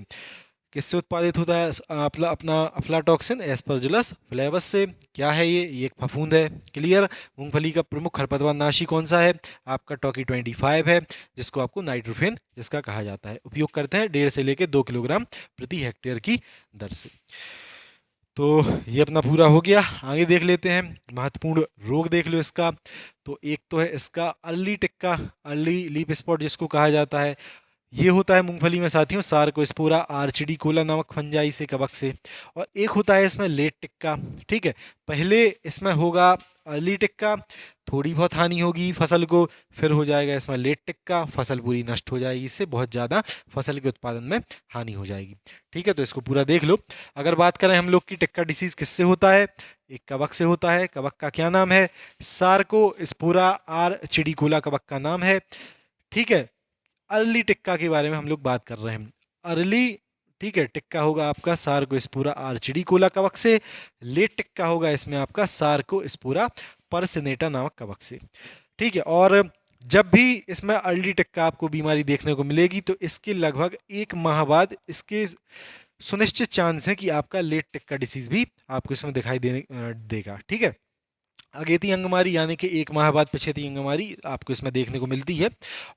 किससे उत्पादित होता है अपना अफ्लाटॉक्सिन? एस्परजिलस फ्लेवस से। क्या है ये एक फफूंद है। क्लियर? मूंगफली का प्रमुख खरपतवार नाशी कौन सा है? आपका टॉकी-25 है, जिसको आपको नाइट्रोफेन जिसका कहा जाता है। उपयोग करते हैं 1.5 से लेकर 2 किलोग्राम प्रति हेक्टेयर की दर से। तो ये अपना पूरा हो गया। आगे देख लेते हैं, महत्वपूर्ण रोग देख लो इसका। तो एक तो है इसका early tikka, early leaf spot जिसको कहा जाता है। ये होता है मूंगफली में साथियों सार्कोस्पोरा आर्चिडी कोला नामक फंजाई से, कवक से। और एक होता है इसमें लेट टिक्का। ठीक है, पहले इसमें होगा अर्ली टिक्का, थोड़ी बहुत हानि होगी फसल को, फिर हो जाएगा इसमें लेट टिक्का, फसल पूरी नष्ट हो जाएगी, इससे बहुत ज़्यादा फसल के उत्पादन में हानि हो जाएगी। ठीक है, तो इसको पूरा देख लो। अगर बात करें हम लोग की टिक्का डिसीज किससे होता है? एक कवक से होता है। कवक का क्या नाम है? सार्कोस्पोरा आर्चिडिकोला कवक का नाम है। ठीक है, अर्ली टिक्का के बारे में हम लोग बात कर रहे हैं। अर्ली, ठीक है, टिक्का होगा आपका सार्कोस्पोरा आर्चिडिकोला कवक से। लेट टिक्का होगा इसमें आपका सार्कोस्पोरा पर्सिनेटा नामक कवक से। ठीक है, और जब भी इसमें अर्ली टिक्का आपको बीमारी देखने को मिलेगी तो इसके लगभग 1 माह बाद इसके सुनिश्चित चांस है कि आपका लेट टिक्का डिसीज भी आपको इसमें दिखाई देगा। ठीक है, अगेती अंगमारी यानी कि 1 माह बाद पिछेती अंगमारी आपको इसमें देखने को मिलती है,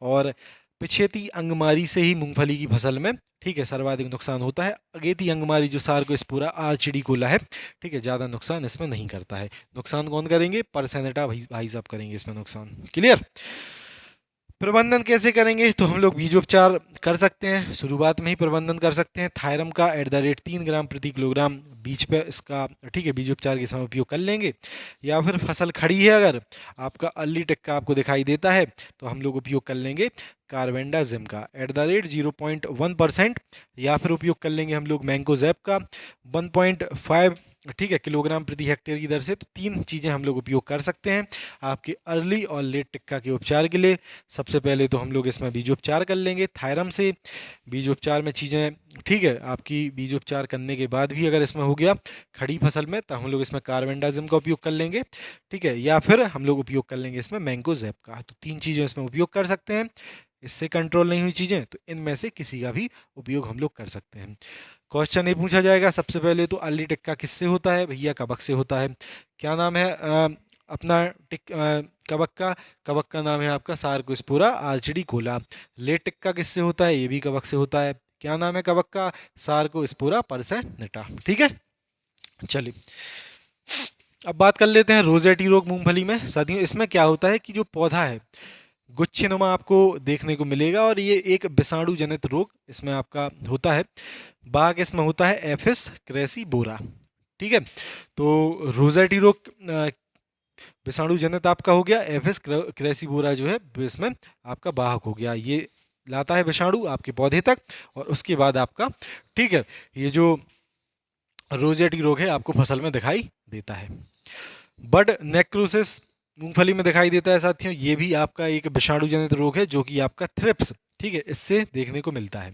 और पिछेती अंगमारी से ही मूंगफली की फसल में, ठीक है, सर्वाधिक नुकसान होता है। अगेती अंगमारी जो सार्कोस्पोरा आर्चिडिकोला है, ठीक है, ज़्यादा नुकसान इसमें नहीं करता है। नुकसान कौन करेंगे? परसेनेटा भाई साहब करेंगे इसमें नुकसान। क्लियर? प्रबंधन कैसे करेंगे? तो हम लोग बीजोपचार कर सकते हैं, शुरुआत में ही प्रबंधन कर सकते हैं। थायरम का @ 3 ग्राम प्रति किलोग्राम बीज पे इसका, ठीक है, बीजोपचार के समय उपयोग कर लेंगे। या फिर फसल खड़ी है, अगर आपका अर्ली टिक्का आपको दिखाई देता है, तो हम लोग उपयोग कर लेंगे कार्बेंडाजिम का @ 0.1%, या फिर उपयोग कर लेंगे हम लोग मैंकोजेब का 1.5, ठीक है, किलोग्राम प्रति हेक्टेयर की दर से। तो 3 चीज़ें हम लोग उपयोग कर सकते हैं आपके अर्ली और लेट टिक्का के उपचार के लिए। सबसे पहले तो हम लोग इसमें बीजोपचार कर लेंगे थायरम से। बीजोपचार में चीज़ें, ठीक है, आपकी बीजोपचार करने के बाद भी अगर इसमें हो गया खड़ी फसल में, तो हम लोग इसमें कार्बेंडाजिम का उपयोग कर लेंगे, ठीक है, या फिर हम लोग उपयोग कर लेंगे इसमें मैंकोजेब का। तो 3 चीज़ें इसमें उपयोग कर सकते हैं। इससे कंट्रोल नहीं हुई चीज़ें तो इनमें से किसी का भी उपयोग हम लोग कर सकते हैं। क्वेश्चन ये पूछा जाएगा सबसे पहले तो, अर्ली टिक्का किससे होता है? भैया कवक से होता है। क्या नाम है अपना कवक का नाम है आपका सार्कोस्पोरा आर्चिडिकोला। लेट टिक्का किससे होता है? ये भी कवक से होता है। क्या नाम है कवक का? सार्कोस्पोरा परसेनेटा। ठीक है, चलिए अब बात कर लेते हैं रोजेटी रोग मूंगफली में। साथियों, इसमें क्या होता है कि जो पौधा है गुच्छेनुमा आपको देखने को मिलेगा, और ये एक विषाणु जनित रोग इसमें आपका होता है। बाग इसमें होता है एफिस क्रेसीबोरा। ठीक है, तो रोजेटी रोग विषाणु जनित आपका हो गया, एफिस क्रेसीबोरा जो है इसमें आपका वाहक हो गया। ये लाता है विषाणु आपके पौधे तक, और उसके बाद आपका, ठीक है, ये जो रोजेटी रोग है आपको फसल में दिखाई देता है। बड नेक्रोसिस मूंगफली में दिखाई देता है साथियों। ये भी आपका एक विषाणु जनित रोग है जो कि आपका थ्रिप्स, ठीक है, इससे देखने को मिलता है।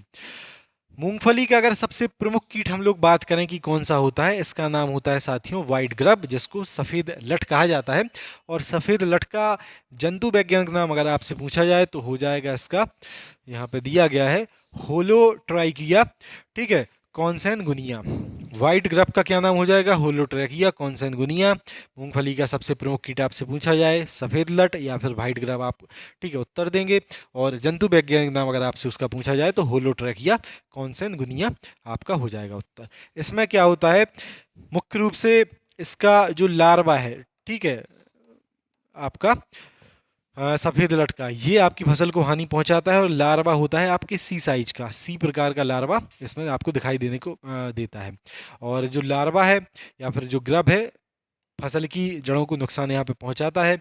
मूंगफली का अगर सबसे प्रमुख कीट हम लोग बात करें कि कौन सा होता है, इसका नाम होता है साथियों व्हाइट ग्रब, जिसको सफ़ेद लट कहा जाता है। और सफ़ेद लट का जंतु वैज्ञानिक नाम अगर आपसे पूछा जाए तो हो जाएगा इसका, यहाँ पे दिया गया है, होलोट्राइकिया, ठीक है, कॉन्सैनगुनिया। व्हाइट ग्रब का क्या नाम हो जाएगा? होलोट्रैकिया कॉन्सैनगुनिया। मूंगफली का सबसे प्रमुख कीट आपसे पूछा जाए सफ़ेद लट या फिर व्हाइट ग्रब, आप, ठीक है, उत्तर देंगे। और जंतु वैज्ञानिक नाम अगर आपसे उसका पूछा जाए तो होलोट्रैकिया कॉन्सैनगुनिया आपका हो जाएगा उत्तर। इसमें क्या होता है, मुख्य रूप से इसका जो लार्वा है, ठीक है, आपका सफ़ेद लट का, ये आपकी फसल को हानि पहुंचाता है। और लार्वा होता है आपके सी साइज का, सी प्रकार का लार्वा इसमें आपको दिखाई देने को देता है। और जो लार्वा है या फिर जो ग्रब है फसल की जड़ों को नुकसान यहाँ पे पहुंचाता है।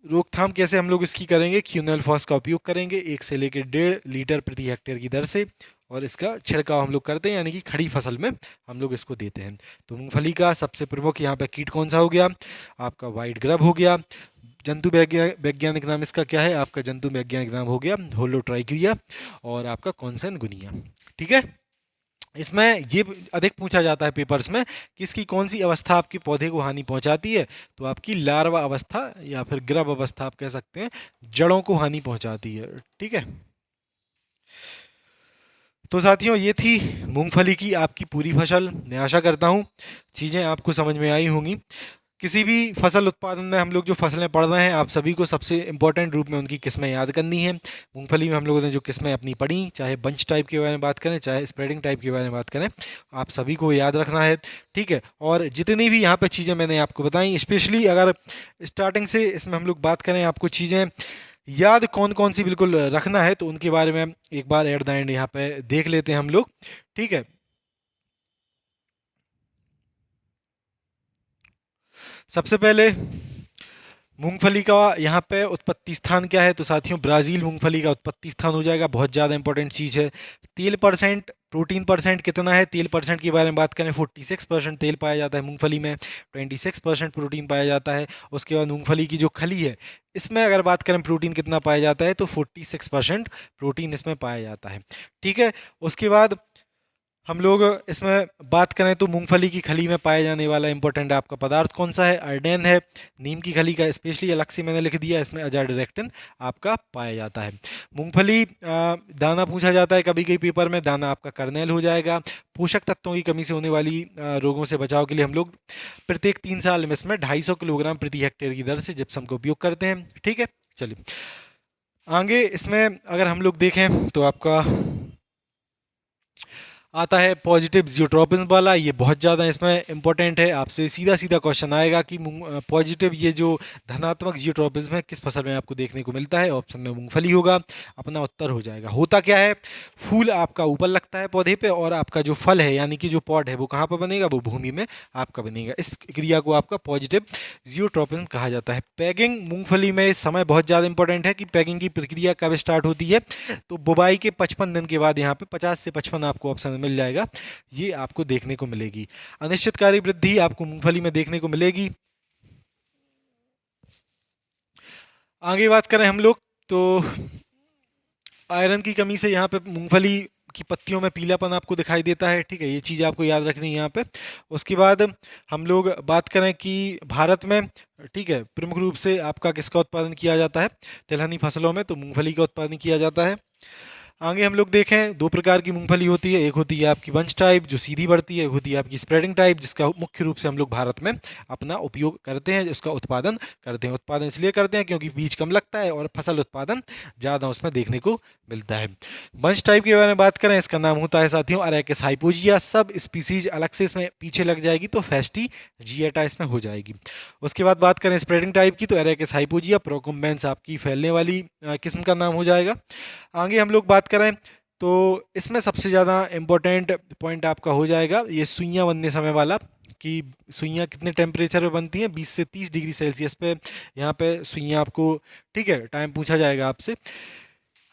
रोकथाम कैसे हम लोग इसकी करेंगे? क्यूनेलफॉस का उपयोग करेंगे 1 से लेकर 1.5 लीटर प्रति हेक्टेयर की दर से, और इसका छिड़काव हम लोग करते हैं, यानी कि खड़ी फसल में हम लोग इसको देते हैं। तो मूंगफली का सबसे प्रमुख यहाँ पे कीट कौन सा हो गया? आपका व्हाइट ग्रब हो गया। जंतु वैज्ञानिक नाम इसका क्या है? आपका जंतु वैज्ञानिक नाम हो गया होलोट्राइकिया, और आपका कॉन्सैनगुनिया। ठीक है, इसमें ये अधिक पूछा जाता है पेपर्स में कि इसकी कौन सी अवस्था आपके पौधे को हानि पहुंचाती है, तो आपकी लार्वा अवस्था या फिर ग्रब अवस्था आप कह सकते हैं, जड़ों को हानि पहुंचाती है। ठीक है, तो साथियों ये थी मूंगफली की आपकी पूरी फसल। मैं आशा करता हूँ चीज़ें आपको समझ में आई होंगी। किसी भी फसल उत्पादन में हम लोग जो फसलें पढ़ रहे हैं, आप सभी को सबसे इंपॉर्टेंट रूप में उनकी किस्में याद करनी है। मूंगफली में हम लोगों ने जो किस्में अपनी पढ़ी, चाहे बंच टाइप के बारे में बात करें, चाहे स्प्रेडिंग टाइप के बारे में बात करें, आप सभी को याद रखना है। ठीक है, और जितनी भी यहाँ पर चीज़ें मैंने आपको बताई, स्पेशली अगर स्टार्टिंग से इसमें हम लोग बात करें, आपको चीज़ें याद कौन कौन सी बिल्कुल रखना है, तो उनके बारे में एक बार एट द एंड यहाँ पे देख लेते हैं हम लोग। ठीक है, सबसे पहले मूंगफली का यहाँ पे उत्पत्ति स्थान क्या है? तो साथियों ब्राज़ील मूंगफली का उत्पत्ति स्थान हो जाएगा। बहुत ज़्यादा इंपॉर्टेंट चीज़ है। तेल परसेंट, प्रोटीन परसेंट कितना है? तेल परसेंट के बारे में बात करें, 46% तेल पाया जाता है मूंगफली में, 26% प्रोटीन पाया जाता है। उसके बाद मूंगफली की जो खली है, इसमें अगर बात करें प्रोटीन कितना पाया जाता है, तो 46% प्रोटीन इसमें पाया जाता है। ठीक है, उसके बाद हम लोग इसमें बात करें तो मूंगफली की खली में पाया जाने वाला इंपॉर्टेंट आपका पदार्थ कौन सा है? आयोडीन है। नीम की खली का स्पेशली अलग से मैंने लिख दिया, इसमें अजाडिरेक्टिन आपका पाया जाता है। मूंगफली दाना पूछा जाता है कभी कभी पेपर में, दाना आपका कर्नेल हो जाएगा। पोषक तत्वों की कमी से होने वाली रोगों से बचाव के लिए हम लोग प्रत्येक 3 साल में इसमें 250 किलोग्राम प्रति हेक्टेयर की दर से जिप्सम का उपयोग करते हैं। ठीक है, चलिए आगे इसमें अगर हम लोग देखें तो आपका आता है पॉजिटिव जियोट्रोपिज्म वाला। ये बहुत ज़्यादा इसमें इंपॉर्टेंट है, आपसे सीधा सीधा क्वेश्चन आएगा कि पॉजिटिव ये जो धनात्मक जियोट्रोपिज्म है किस फसल में आपको देखने को मिलता है? ऑप्शन में मूंगफली होगा, अपना उत्तर हो जाएगा। होता क्या है, फूल आपका ऊपर लगता है पौधे पे और आपका जो फल है यानी कि जो पॉड है वो कहाँ पर बनेगा? वो भूमि में आपका बनेगा। इस क्रिया को आपका पॉजिटिव जियोट्रोपिज्म कहा जाता है। पैगिंग मूंगफली में समय बहुत ज़्यादा इंपॉर्टेंट है कि पैगिंग की प्रक्रिया कब स्टार्ट होती है, तो बुवाई के 55 दिन के बाद यहाँ पे 50 से 55 आपको ऑप्शन मिल जाएगा, ये आपको देखने को मिलेगी। अनिश्चितकारी वृद्धि आपको मूंगफली में देखने को मिलेगी। आगे बात करें हम लोग तो आयरन की कमी से यहाँ पे मूंगफली की पत्तियों में पीलापन आपको दिखाई देता है। ठीक है, ये चीज़ आपको याद रखनी है यहाँ पे। उसके बाद हम लोग बात करें कि भारत में, ठीक है, प्रमुख रूप से आपका किसका उत्पादन किया जाता है तिलहनी फसलों में? तो मूंगफली का उत्पादन किया जाता है। आगे हम लोग देखें, दो प्रकार की मूंगफली होती है, एक होती है आपकी बंच टाइप जो सीधी बढ़ती है, एक होती है आपकी स्प्रेडिंग टाइप जिसका मुख्य रूप से हम लोग भारत में अपना उपयोग करते हैं, उसका उत्पादन करते हैं। उत्पादन इसलिए करते हैं क्योंकि बीज कम लगता है और फसल उत्पादन ज़्यादा उसमें देखने को मिलता है। बंच टाइप के बारे में बात करें, इसका नाम होता है साथियों अरेकिस हाइपोजिया। सब स्पीसीज अलग से इसमें पीछे लग जाएगी तो फेस्टी जिएटा इसमें हो जाएगी। उसके बाद बात करें स्प्रेडिंग टाइप की तो एरेकिस हाइपोजिया प्रोकम्बेंस आपकी फैलने वाली किस्म का नाम हो जाएगा। आगे हम लोग बात करें तो इसमें सबसे ज़्यादा इम्पोर्टेंट पॉइंट आपका हो जाएगा ये सुइयाँ बनने समय वाला, कि सुइयाँ कितने टेम्परेचर पे बनती हैं? 20 से 30 डिग्री सेल्सियस पे यहाँ पे सुइयाँ आपको, ठीक है, टाइम पूछा जाएगा आपसे।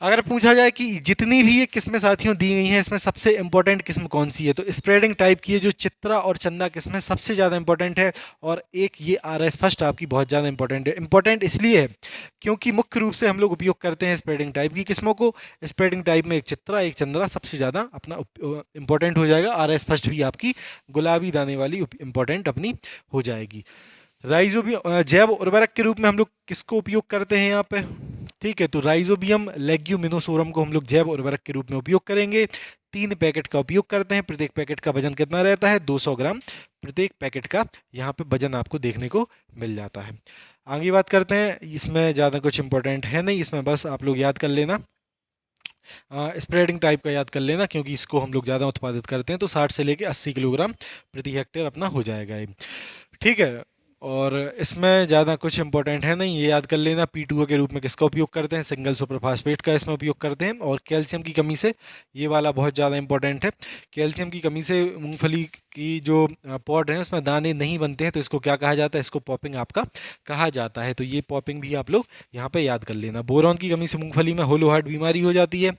अगर पूछा जाए कि जितनी भी ये किस्में साथियों दी गई हैं इसमें सबसे इंपॉर्टेंट किस्म कौन सी है, तो स्प्रेडिंग टाइप की है जो चित्रा और चंदा किस्में सबसे ज़्यादा इंपॉर्टेंट है। और एक ये RS फर्स्ट आपकी बहुत ज़्यादा इंपॉर्टेंट है। इंपॉर्टेंट इसलिए है क्योंकि मुख्य रूप से हम लोग उपयोग करते हैं स्प्रेडिंग टाइप की किस्मों को। स्प्रेडिंग टाइप में एक चित्रा एक चंद्रा सबसे ज़्यादा अपना इंपॉर्टेंट हो जाएगा। RS फर्स्ट भी आपकी गुलाबी दाने वाली इंपॉर्टेंट अपनी हो जाएगी। राइजोबियम जैव उर्वरक के रूप में हम लोग किसको उपयोग करते हैं यहाँ पे? ठीक है, तो राइजोबियम लेग्यूमिनोसोरम को हम लोग जैव उर्वरक के रूप में उपयोग करेंगे। 3 पैकेट का उपयोग करते हैं। प्रत्येक पैकेट का वजन कितना रहता है? 200 ग्राम प्रत्येक पैकेट का यहाँ पे वजन आपको देखने को मिल जाता है। आगे बात करते हैं, इसमें ज़्यादा कुछ इंपॉर्टेंट है नहीं, इसमें बस आप लोग याद कर लेना, स्प्रेडिंग टाइप का याद कर लेना क्योंकि इसको हम लोग ज़्यादा उत्पादित करते हैं। तो 60 से लेके 80 किलोग्राम प्रति हेक्टेयर अपना हो जाएगा ये। ठीक है, और इसमें ज़्यादा कुछ इंपॉर्टेंट है नहीं, ये याद कर लेना। P2O के रूप में किसका उपयोग करते हैं? सिंगल सुपर फास्फेट का इसमें उपयोग करते हैं। और कैल्शियम की कमी से, ये वाला बहुत ज़्यादा इंपॉर्टेंट है, कैल्शियम की कमी से मूंगफली की जो पॉड है उसमें दाने नहीं बनते हैं, तो इसको क्या कहा जाता है? इसको पॉपिंग आपका कहा जाता है। तो ये पॉपिंग भी आप लोग यहाँ पर याद कर लेना। बोरॉन की कमी से मूंगफली में होलो हार्ट बीमारी हो जाती है।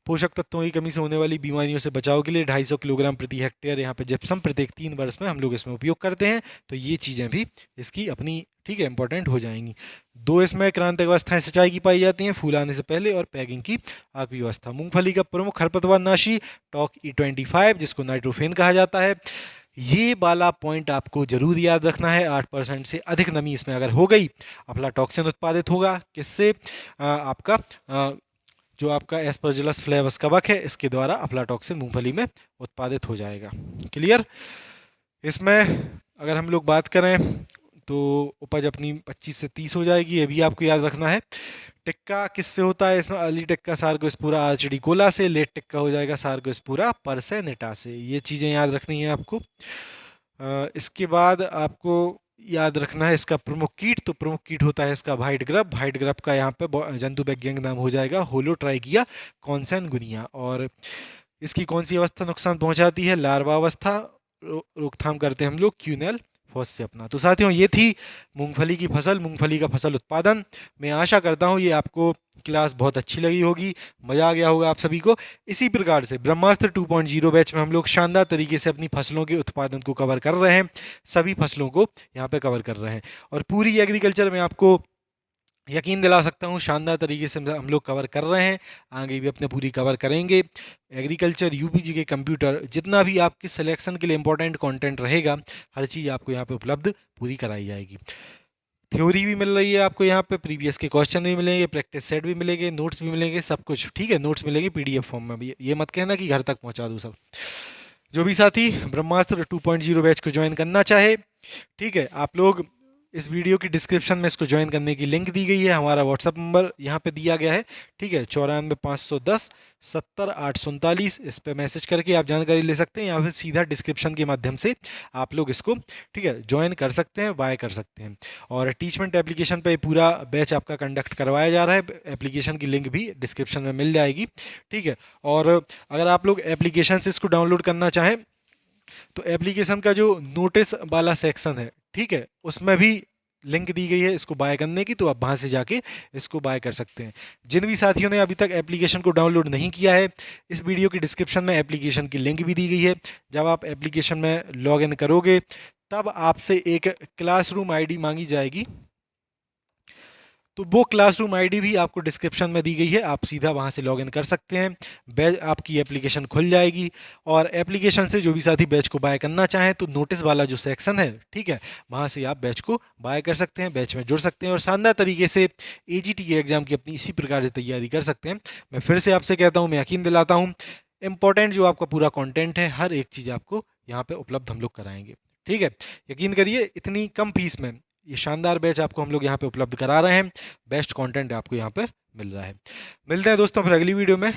पोषक तत्वों की कमी से होने वाली बीमारियों से बचाव के लिए 250 किलोग्राम प्रति हेक्टेयर यहाँ पे जिप्सम प्रत्येक 3 वर्ष में हम लोग इसमें उपयोग करते हैं। तो ये चीज़ें भी इसकी अपनी, ठीक है, इंपॉर्टेंट हो जाएंगी। 2 इसमें क्रांतिक अवस्थाएं सिंचाई की पाई जाती हैं, फूल आने से पहले और पैगिंग की आखिरी अवस्था। मूंगफली का प्रमुख खरपतवार नाशी टॉक E25 जिसको नाइट्रोफेन कहा जाता है। ये वाला पॉइंट आपको जरूर याद रखना है। 8% से अधिक नमी इसमें अगर हो गई, अफ्लाटॉक्सिन उत्पादित होगा। किससे? आपका जो आपका एस्परजिलस फ्लेवस कवक है इसके द्वारा अफ्लाटॉक्सिन मूंगफली में उत्पादित हो जाएगा। क्लियर? इसमें अगर हम लोग बात करें तो उपज अपनी 25 से 30 हो जाएगी, ये भी आपको याद रखना है। टिक्का किससे होता है? इसमें अर्ली टिक्का सार्कोस्पुरा आर्चिडिकोला से, लेट टिक्का हो जाएगा सार्कोस्पुरा परसेनिटा से। ये चीज़ें याद रखनी है आपको। इसके बाद आपको याद रखना है इसका प्रमुख कीट, तो प्रमुख कीट होता है इसका व्हाइट ग्रब। व्हाइट ग्रब का यहाँ पे जंतु वैज्ञानिक नाम हो जाएगा होलोट्राइकिया कॉन्सैनगुनिया। और इसकी कौन सी अवस्था नुकसान पहुंचाती है? लार्वा अवस्था। रोकथाम करते हैं हम लोग क्यूनेल फॉस से अपना। तो साथियों ये थी मूंगफली की फसल, मूंगफली का फसल उत्पादन। मैं आशा करता हूँ ये आपको क्लास बहुत अच्छी लगी होगी, मज़ा आ गया होगा आप सभी को। इसी प्रकार से ब्रह्मास्त्र 2.0 बैच में हम लोग शानदार तरीके से अपनी फसलों के उत्पादन को कवर कर रहे हैं, सभी फसलों को यहाँ पे कवर कर रहे हैं। और पूरी एग्रीकल्चर में आपको यकीन दिला सकता हूँ शानदार तरीके से हम लोग कवर कर रहे हैं, आगे भी अपने पूरी कवर करेंगे। एग्रीकल्चर, यूपीजी के कंप्यूटर, जितना भी आपके सिलेक्शन के लिए इंपॉर्टेंट कंटेंट रहेगा, हर चीज़ आपको यहाँ पे उपलब्ध पूरी कराई जाएगी। थ्योरी भी मिल रही है आपको यहाँ पे, प्रीवियस के क्वेश्चन भी मिलेंगे, प्रैक्टिस सेट भी मिलेंगे, नोट्स भी मिलेंगे, सब कुछ ठीक है। नोट्स मिलेंगे पीडीएफ फॉर्म में भी, ये मत कहना कि घर तक पहुँचा दूँ सब। जो भी साथी ब्रह्मास्त्र 2.0 बैच को ज्वाइन करना चाहे, ठीक है, आप लोग इस वीडियो की डिस्क्रिप्शन में इसको ज्वाइन करने की लिंक दी गई है, हमारा व्हाट्सअप नंबर यहाँ पे दिया गया है, ठीक है, 94,510,70,839। इस पे मैसेज करके आप जानकारी ले सकते हैं, या फिर सीधा डिस्क्रिप्शन के माध्यम से आप लोग इसको, ठीक है, ज्वाइन कर सकते हैं, बाय कर सकते हैं। और टीचमेंट एप्लीकेशन पे पूरा बैच आपका कंडक्ट करवाया जा रहा है, एप्लीकेशन की लिंक भी डिस्क्रिप्शन में मिल जाएगी, ठीक है। और अगर आप लोग एप्लीकेशन से इसको डाउनलोड करना चाहें तो एप्लीकेशन का जो नोटिस वाला सेक्शन है, ठीक है, उसमें भी लिंक दी गई है इसको बाय करने की, तो आप वहां से जाके इसको बाय कर सकते हैं। जिन भी साथियों ने अभी तक एप्लीकेशन को डाउनलोड नहीं किया है, इस वीडियो की डिस्क्रिप्शन में एप्लीकेशन की लिंक भी दी गई है। जब आप एप्लीकेशन में लॉग इन करोगे तब आपसे एक क्लासरूम आईडी मांगी जाएगी, तो वो क्लासरूम आईडी भी आपको डिस्क्रिप्शन में दी गई है, आप सीधा वहां से लॉगिन कर सकते हैं। बैच आपकी एप्लीकेशन खुल जाएगी, और एप्लीकेशन से जो भी साथी बैच को बाय करना चाहें तो नोटिस वाला जो सेक्शन है, ठीक है, वहां से आप बैच को बाय कर सकते हैं, बैच में जुड़ सकते हैं, और शानदार तरीके से एजीटी के एग्जाम की अपनी इसी प्रकार से तैयारी कर सकते हैं। मैं फिर से आपसे कहता हूँ, मैं यकीन दिलाता हूँ, इंपॉर्टेंट जो आपका पूरा कंटेंट है, हर एक चीज़ आपको यहाँ पे उपलब्ध हम लोग कराएंगे, ठीक है। यकीन करिए, इतनी कम फीस में ये शानदार बैच आपको हम लोग यहाँ पे उपलब्ध करा रहे हैं, बेस्ट कंटेंट आपको यहाँ पे मिल रहा है। मिलते हैं दोस्तों फिर अगली वीडियो में।